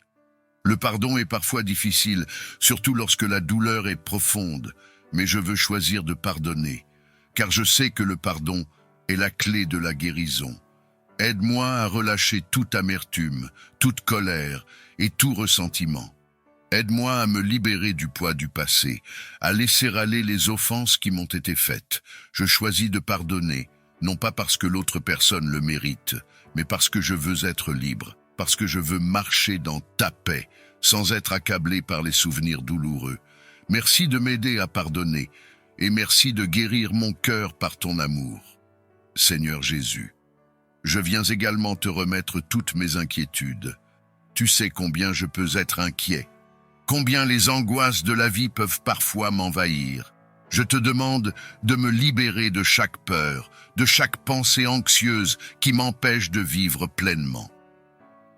Le pardon est parfois difficile, surtout lorsque la douleur est profonde, mais je veux choisir de pardonner, car je sais que le pardon est la clé de la guérison. Aide-moi à relâcher toute amertume, toute colère et tout ressentiment. Aide-moi à me libérer du poids du passé, à laisser aller les offenses qui m'ont été faites. Je choisis de pardonner, non pas parce que l'autre personne le mérite, mais parce que je veux être libre, parce que je veux marcher dans ta paix, sans être accablé par les souvenirs douloureux. Merci de m'aider à pardonner, et merci de guérir mon cœur par ton amour. Seigneur Jésus, je viens également te remettre toutes mes inquiétudes. Tu sais combien je peux être inquiet, combien les angoisses de la vie peuvent parfois m'envahir. Je te demande de me libérer de chaque peur, de chaque pensée anxieuse qui m'empêche de vivre pleinement.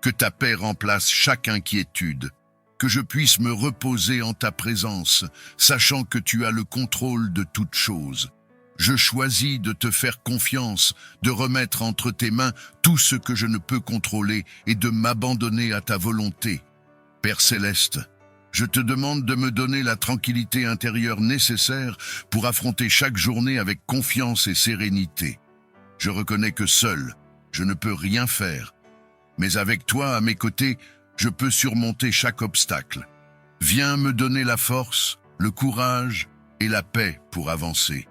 Que ta paix remplace chaque inquiétude, que je puisse me reposer en ta présence, sachant que tu as le contrôle de toutes choses. Je choisis de te faire confiance, de remettre entre tes mains tout ce que je ne peux contrôler et de m'abandonner à ta volonté. Père Céleste, je te demande de me donner la tranquillité intérieure nécessaire pour affronter chaque journée avec confiance et sérénité. Je reconnais que seul, je ne peux rien faire, mais avec toi à mes côtés, je peux surmonter chaque obstacle. Viens me donner la force, le courage et la paix pour avancer.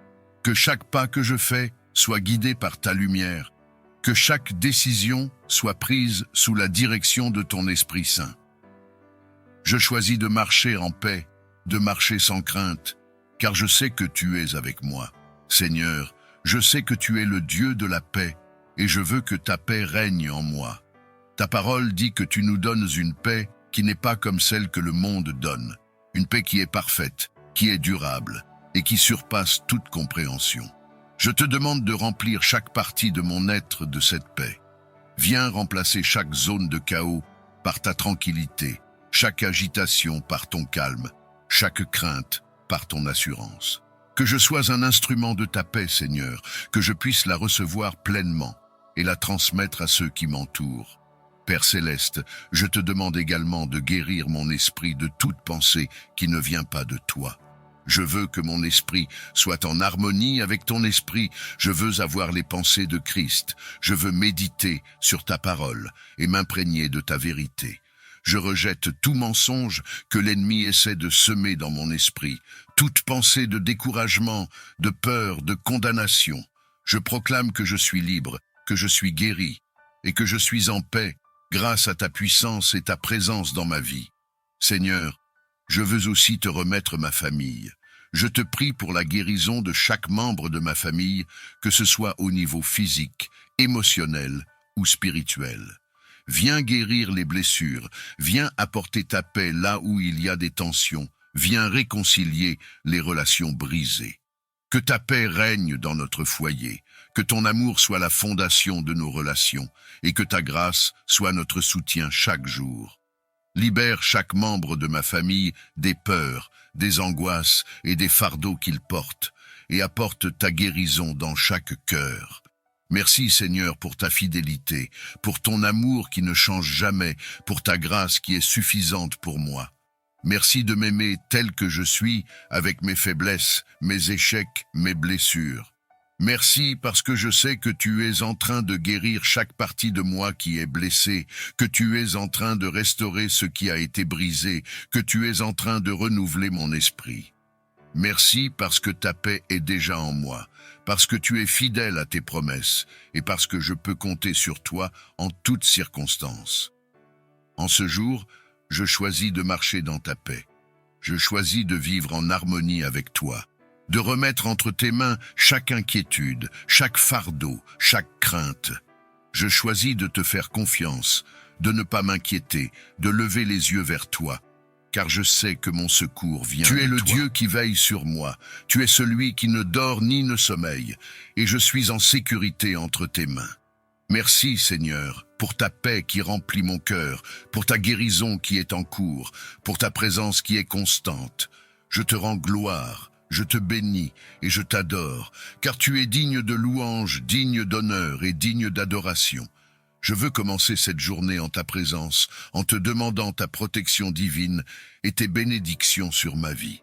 Que chaque pas que je fais soit guidé par ta lumière. Que chaque décision soit prise sous la direction de ton Esprit Saint. Je choisis de marcher en paix, de marcher sans crainte, car je sais que tu es avec moi. Seigneur, je sais que tu es le Dieu de la paix, et je veux que ta paix règne en moi. Ta parole dit que tu nous donnes une paix qui n'est pas comme celle que le monde donne, une paix qui est parfaite, qui est durable, et qui surpasse toute compréhension. Je te demande de remplir chaque partie de mon être de cette paix. Viens remplacer chaque zone de chaos par ta tranquillité, chaque agitation par ton calme, chaque crainte par ton assurance. Que je sois un instrument de ta paix, Seigneur, que je puisse la recevoir pleinement et la transmettre à ceux qui m'entourent. Père Céleste, je te demande également de guérir mon esprit de toute pensée qui ne vient pas de toi. Je veux que mon esprit soit en harmonie avec ton esprit. Je veux avoir les pensées de Christ. Je veux méditer sur ta parole et m'imprégner de ta vérité. Je rejette tout mensonge que l'ennemi essaie de semer dans mon esprit, toute pensée de découragement, de peur, de condamnation. Je proclame que je suis libre, que je suis guéri et que je suis en paix grâce à ta puissance et ta présence dans ma vie. Seigneur, je veux aussi te remettre ma famille. Je te prie pour la guérison de chaque membre de ma famille, que ce soit au niveau physique, émotionnel ou spirituel. Viens guérir les blessures, viens apporter ta paix là où il y a des tensions, viens réconcilier les relations brisées. Que ta paix règne dans notre foyer, que ton amour soit la fondation de nos relations et que ta grâce soit notre soutien chaque jour. Libère chaque membre de ma famille des peurs, des angoisses et des fardeaux qu'ils portent, et apporte ta guérison dans chaque cœur. Merci Seigneur pour ta fidélité, pour ton amour qui ne change jamais, pour ta grâce qui est suffisante pour moi. Merci de m'aimer tel que je suis, avec mes faiblesses, mes échecs, mes blessures. Merci parce que je sais que tu es en train de guérir chaque partie de moi qui est blessée, que tu es en train de restaurer ce qui a été brisé, que tu es en train de renouveler mon esprit. Merci parce que ta paix est déjà en moi, parce que tu es fidèle à tes promesses et parce que je peux compter sur toi en toutes circonstances. En ce jour, je choisis de marcher dans ta paix. Je choisis de vivre en harmonie avec toi, de remettre entre tes mains chaque inquiétude, chaque fardeau, chaque crainte. Je choisis de te faire confiance, de ne pas m'inquiéter, de lever les yeux vers toi, car je sais que mon secours vient de toi. Tu es le Dieu qui veille sur moi, tu es celui qui ne dort ni ne sommeille, et je suis en sécurité entre tes mains. Merci Seigneur, pour ta paix qui remplit mon cœur, pour ta guérison qui est en cours, pour ta présence qui est constante. Je te rends gloire, je te bénis et je t'adore, car tu es digne de louange, digne d'honneur et digne d'adoration. Je veux commencer cette journée en ta présence, en te demandant ta protection divine et tes bénédictions sur ma vie.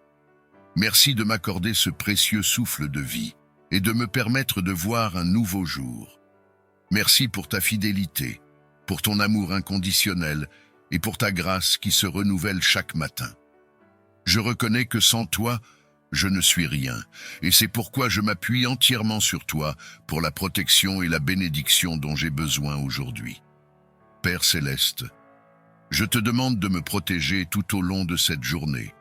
Merci de m'accorder ce précieux souffle de vie et de me permettre de voir un nouveau jour. Merci pour ta fidélité, pour ton amour inconditionnel et pour ta grâce qui se renouvelle chaque matin. Je reconnais que sans toi, je ne suis rien, et c'est pourquoi je m'appuie entièrement sur toi pour la protection et la bénédiction dont j'ai besoin aujourd'hui. Père céleste, je te demande de me protéger tout au long de cette journée.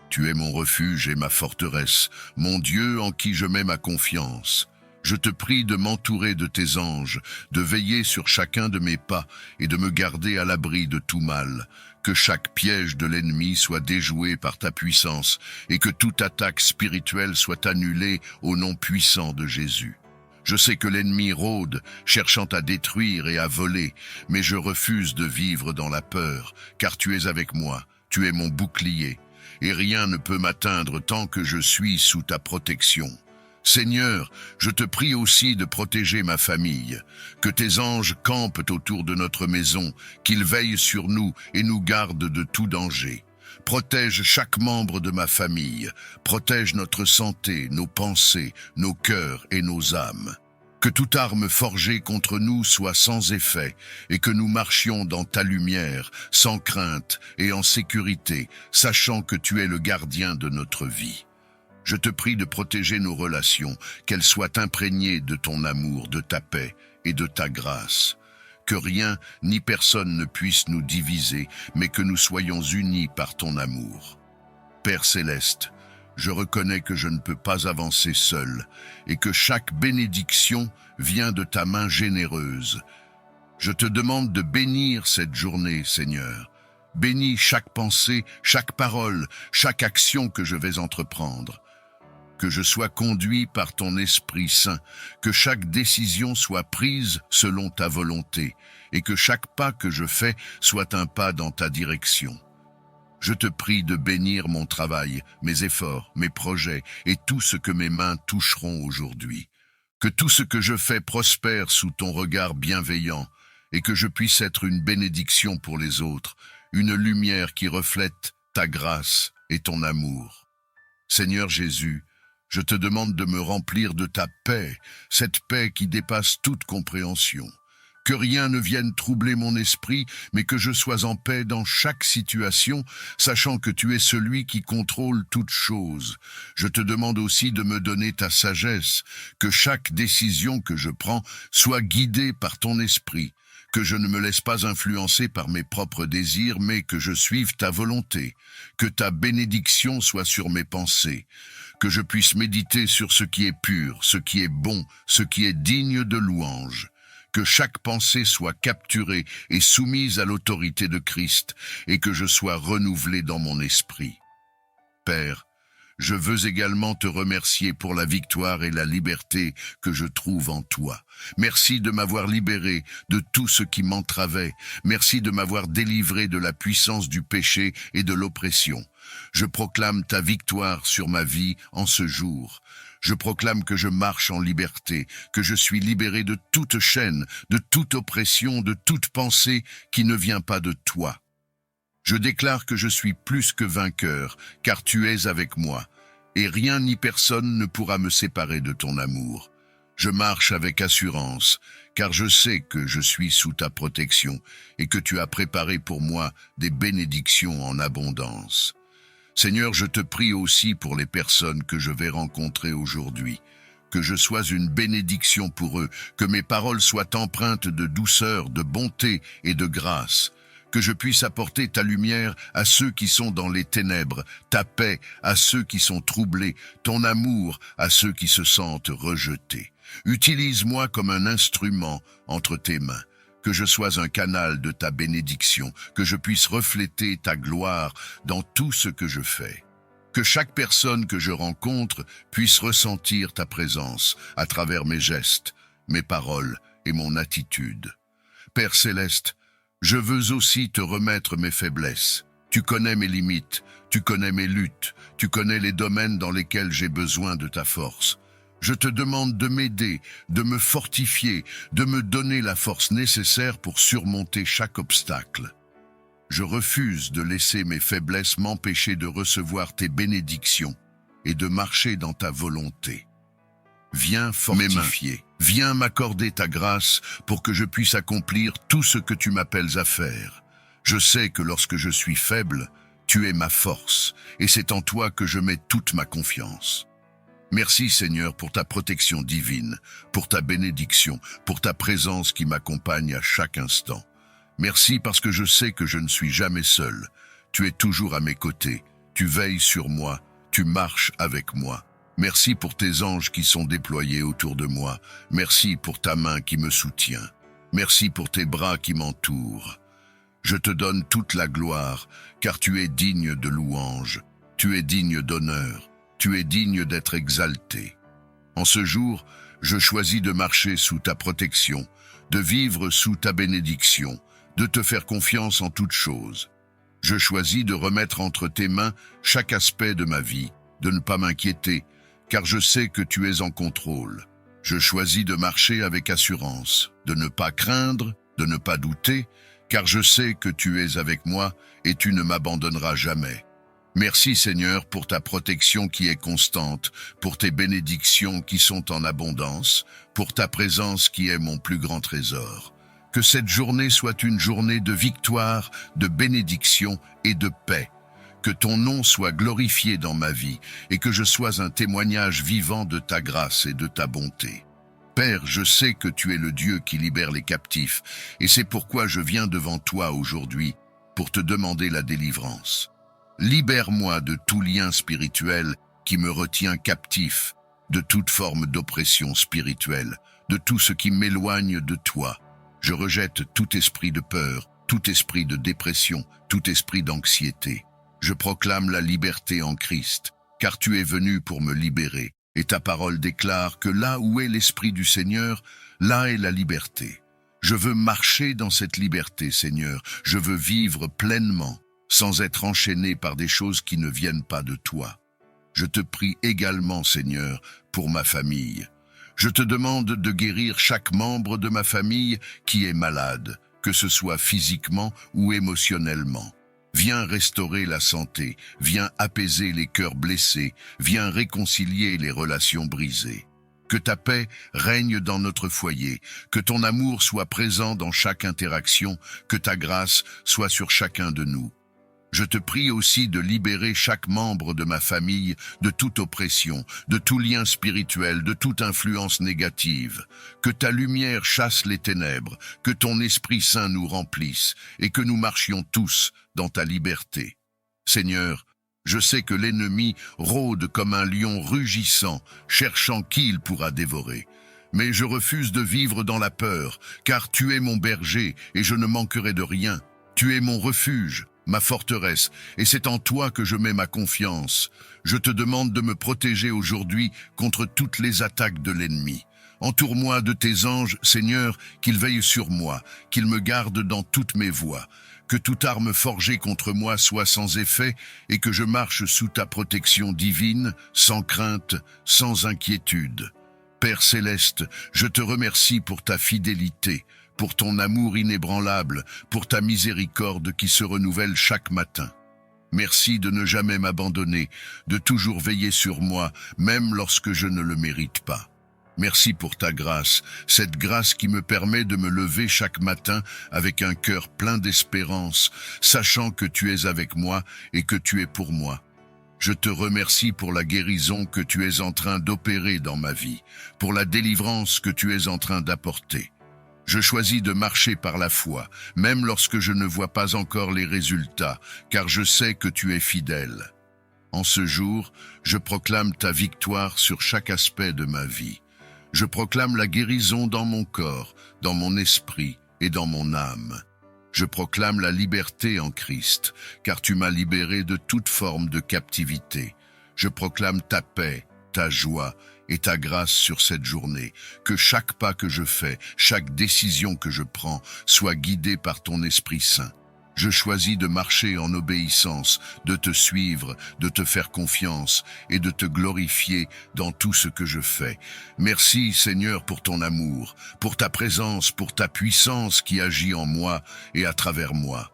Tu es mon refuge et ma forteresse, mon Dieu en qui je mets ma confiance. Je te prie de m'entourer de tes anges, de veiller sur chacun de mes pas et de me garder à l'abri de tout mal. Que chaque piège de l'ennemi soit déjoué par ta puissance et que toute attaque spirituelle soit annulée au nom puissant de Jésus. Je sais que l'ennemi rôde, cherchant à détruire et à voler, mais je refuse de vivre dans la peur, car tu es avec moi, tu es mon bouclier, et rien ne peut m'atteindre tant que je suis sous ta protection. Seigneur, je te prie aussi de protéger ma famille, que tes anges campent autour de notre maison, qu'ils veillent sur nous et nous gardent de tout danger. Protège chaque membre de ma famille, protège notre santé, nos pensées, nos cœurs et nos âmes. Que toute arme forgée contre nous soit sans effet et que nous marchions dans ta lumière, sans crainte et en sécurité, sachant que tu es le gardien de notre vie. Je te prie de protéger nos relations, qu'elles soient imprégnées de ton amour, de ta paix et de ta grâce. Que rien ni personne ne puisse nous diviser, mais que nous soyons unis par ton amour. Père céleste, je reconnais que je ne peux pas avancer seul et que chaque bénédiction vient de ta main généreuse. Je te demande de bénir cette journée, Seigneur. Bénis chaque pensée, chaque parole, chaque action que je vais entreprendre. Que je sois conduit par ton Esprit Saint, que chaque décision soit prise selon ta volonté, et que chaque pas que je fais soit un pas dans ta direction. Je te prie de bénir mon travail, mes efforts, mes projets, et tout ce que mes mains toucheront aujourd'hui. Que tout ce que je fais prospère sous ton regard bienveillant, et que je puisse être une bénédiction pour les autres, une lumière qui reflète ta grâce et ton amour. Seigneur Jésus, je te demande de me remplir de ta paix, cette paix qui dépasse toute compréhension. Que rien ne vienne troubler mon esprit, mais que je sois en paix dans chaque situation, sachant que tu es celui qui contrôle toutes choses. Je te demande aussi de me donner ta sagesse, que chaque décision que je prends soit guidée par ton esprit, que je ne me laisse pas influencer par mes propres désirs, mais que je suive ta volonté, que ta bénédiction soit sur mes pensées, que je puisse méditer sur ce qui est pur, ce qui est bon, ce qui est digne de louange, que chaque pensée soit capturée et soumise à l'autorité de Christ, et que je sois renouvelé dans mon esprit. Père, je veux également te remercier pour la victoire et la liberté que je trouve en toi. Merci de m'avoir libéré de tout ce qui m'entravait. Merci de m'avoir délivré de la puissance du péché et de l'oppression. Je proclame ta victoire sur ma vie en ce jour. Je proclame que je marche en liberté, que je suis libéré de toute chaîne, de toute oppression, de toute pensée qui ne vient pas de toi. Je déclare que je suis plus que vainqueur, car tu es avec moi, et rien ni personne ne pourra me séparer de ton amour. Je marche avec assurance, car je sais que je suis sous ta protection, et que tu as préparé pour moi des bénédictions en abondance. Seigneur, je te prie aussi pour les personnes que je vais rencontrer aujourd'hui, que je sois une bénédiction pour eux, que mes paroles soient empreintes de douceur, de bonté et de grâce, que je puisse apporter ta lumière à ceux qui sont dans les ténèbres, ta paix à ceux qui sont troublés, ton amour à ceux qui se sentent rejetés. Utilise-moi comme un instrument entre tes mains, que je sois un canal de ta bénédiction, que je puisse refléter ta gloire dans tout ce que je fais. Que chaque personne que je rencontre puisse ressentir ta présence à travers mes gestes, mes paroles et mon attitude. Père céleste, je veux aussi te remettre mes faiblesses. Tu connais mes limites, tu connais mes luttes, tu connais les domaines dans lesquels j'ai besoin de ta force. Je te demande de m'aider, de me fortifier, de me donner la force nécessaire pour surmonter chaque obstacle. Je refuse de laisser mes faiblesses m'empêcher de recevoir tes bénédictions et de marcher dans ta volonté. Viens fortifier, viens m'accorder ta grâce pour que je puisse accomplir tout ce que tu m'appelles à faire. Je sais que lorsque je suis faible, tu es ma force, et c'est en toi que je mets toute ma confiance. Merci Seigneur pour ta protection divine, pour ta bénédiction, pour ta présence qui m'accompagne à chaque instant. Merci parce que je sais que je ne suis jamais seul. Tu es toujours à mes côtés, tu veilles sur moi, tu marches avec moi. Merci pour tes anges qui sont déployés autour de moi. Merci pour ta main qui me soutient. Merci pour tes bras qui m'entourent. Je te donne toute la gloire, car tu es digne de louange. Tu es digne d'honneur. Tu es digne d'être exalté. En ce jour, je choisis de marcher sous ta protection, de vivre sous ta bénédiction, de te faire confiance en toutes choses. Je choisis de remettre entre tes mains chaque aspect de ma vie, de ne pas m'inquiéter, car je sais que tu es en contrôle. Je choisis de marcher avec assurance, de ne pas craindre, de ne pas douter, car je sais que tu es avec moi et tu ne m'abandonneras jamais. Merci Seigneur pour ta protection qui est constante, pour tes bénédictions qui sont en abondance, pour ta présence qui est mon plus grand trésor. Que cette journée soit une journée de victoire, de bénédiction et de paix. Que ton nom soit glorifié dans ma vie et que je sois un témoignage vivant de ta grâce et de ta bonté. Père, je sais que tu es le Dieu qui libère les captifs et c'est pourquoi je viens devant toi aujourd'hui pour te demander la délivrance. Libère-moi de tout lien spirituel qui me retient captif, de toute forme d'oppression spirituelle, de tout ce qui m'éloigne de toi. Je rejette tout esprit de peur, tout esprit de dépression, tout esprit d'anxiété. Je proclame la liberté en Christ, car tu es venu pour me libérer, et ta parole déclare que là où est l'Esprit du Seigneur, là est la liberté. Je veux marcher dans cette liberté, Seigneur, je veux vivre pleinement, sans être enchaîné par des choses qui ne viennent pas de toi. Je te prie également, Seigneur, pour ma famille. Je te demande de guérir chaque membre de ma famille qui est malade, que ce soit physiquement ou émotionnellement. Viens restaurer la santé, viens apaiser les cœurs blessés, viens réconcilier les relations brisées. Que ta paix règne dans notre foyer, que ton amour soit présent dans chaque interaction, que ta grâce soit sur chacun de nous. Je te prie aussi de libérer chaque membre de ma famille de toute oppression, de tout lien spirituel, de toute influence négative. Que ta lumière chasse les ténèbres, que ton Esprit Saint nous remplisse et que nous marchions tous dans ta liberté. Seigneur, je sais que l'ennemi rôde comme un lion rugissant, cherchant qui il pourra dévorer. Mais je refuse de vivre dans la peur, car tu es mon berger et je ne manquerai de rien. Tu es mon refuge, ma forteresse, et c'est en toi que je mets ma confiance. Je te demande de me protéger aujourd'hui contre toutes les attaques de l'ennemi. Entoure-moi de tes anges, Seigneur, qu'ils veillent sur moi, qu'ils me gardent dans toutes mes voies. Que toute arme forgée contre moi soit sans effet et que je marche sous ta protection divine, sans crainte, sans inquiétude. Père céleste, je te remercie pour ta fidélité, pour ton amour inébranlable, pour ta miséricorde qui se renouvelle chaque matin. Merci de ne jamais m'abandonner, de toujours veiller sur moi, même lorsque je ne le mérite pas. Merci pour ta grâce, cette grâce qui me permet de me lever chaque matin avec un cœur plein d'espérance, sachant que tu es avec moi et que tu es pour moi. Je te remercie pour la guérison que tu es en train d'opérer dans ma vie, pour la délivrance que tu es en train d'apporter. Je choisis de marcher par la foi, même lorsque je ne vois pas encore les résultats, car je sais que tu es fidèle. En ce jour, je proclame ta victoire sur chaque aspect de ma vie. Je proclame la guérison dans mon corps, dans mon esprit et dans mon âme. Je proclame la liberté en Christ, car tu m'as libéré de toute forme de captivité. Je proclame ta paix, ta joie et ta grâce sur cette journée. Que chaque pas que je fais, chaque décision que je prends, soit guidée par ton Esprit Saint. Je choisis de marcher en obéissance, de te suivre, de te faire confiance et de te glorifier dans tout ce que je fais. Merci Seigneur pour ton amour, pour ta présence, pour ta puissance qui agit en moi et à travers moi.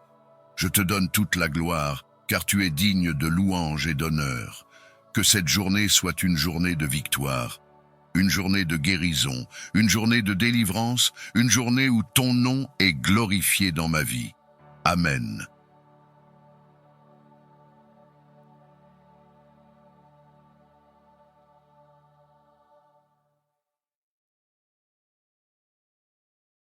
Je te donne toute la gloire, car tu es digne de louange et d'honneur. Que cette journée soit une journée de victoire, une journée de guérison, une journée de délivrance, une journée où ton nom est glorifié dans ma vie. Amen.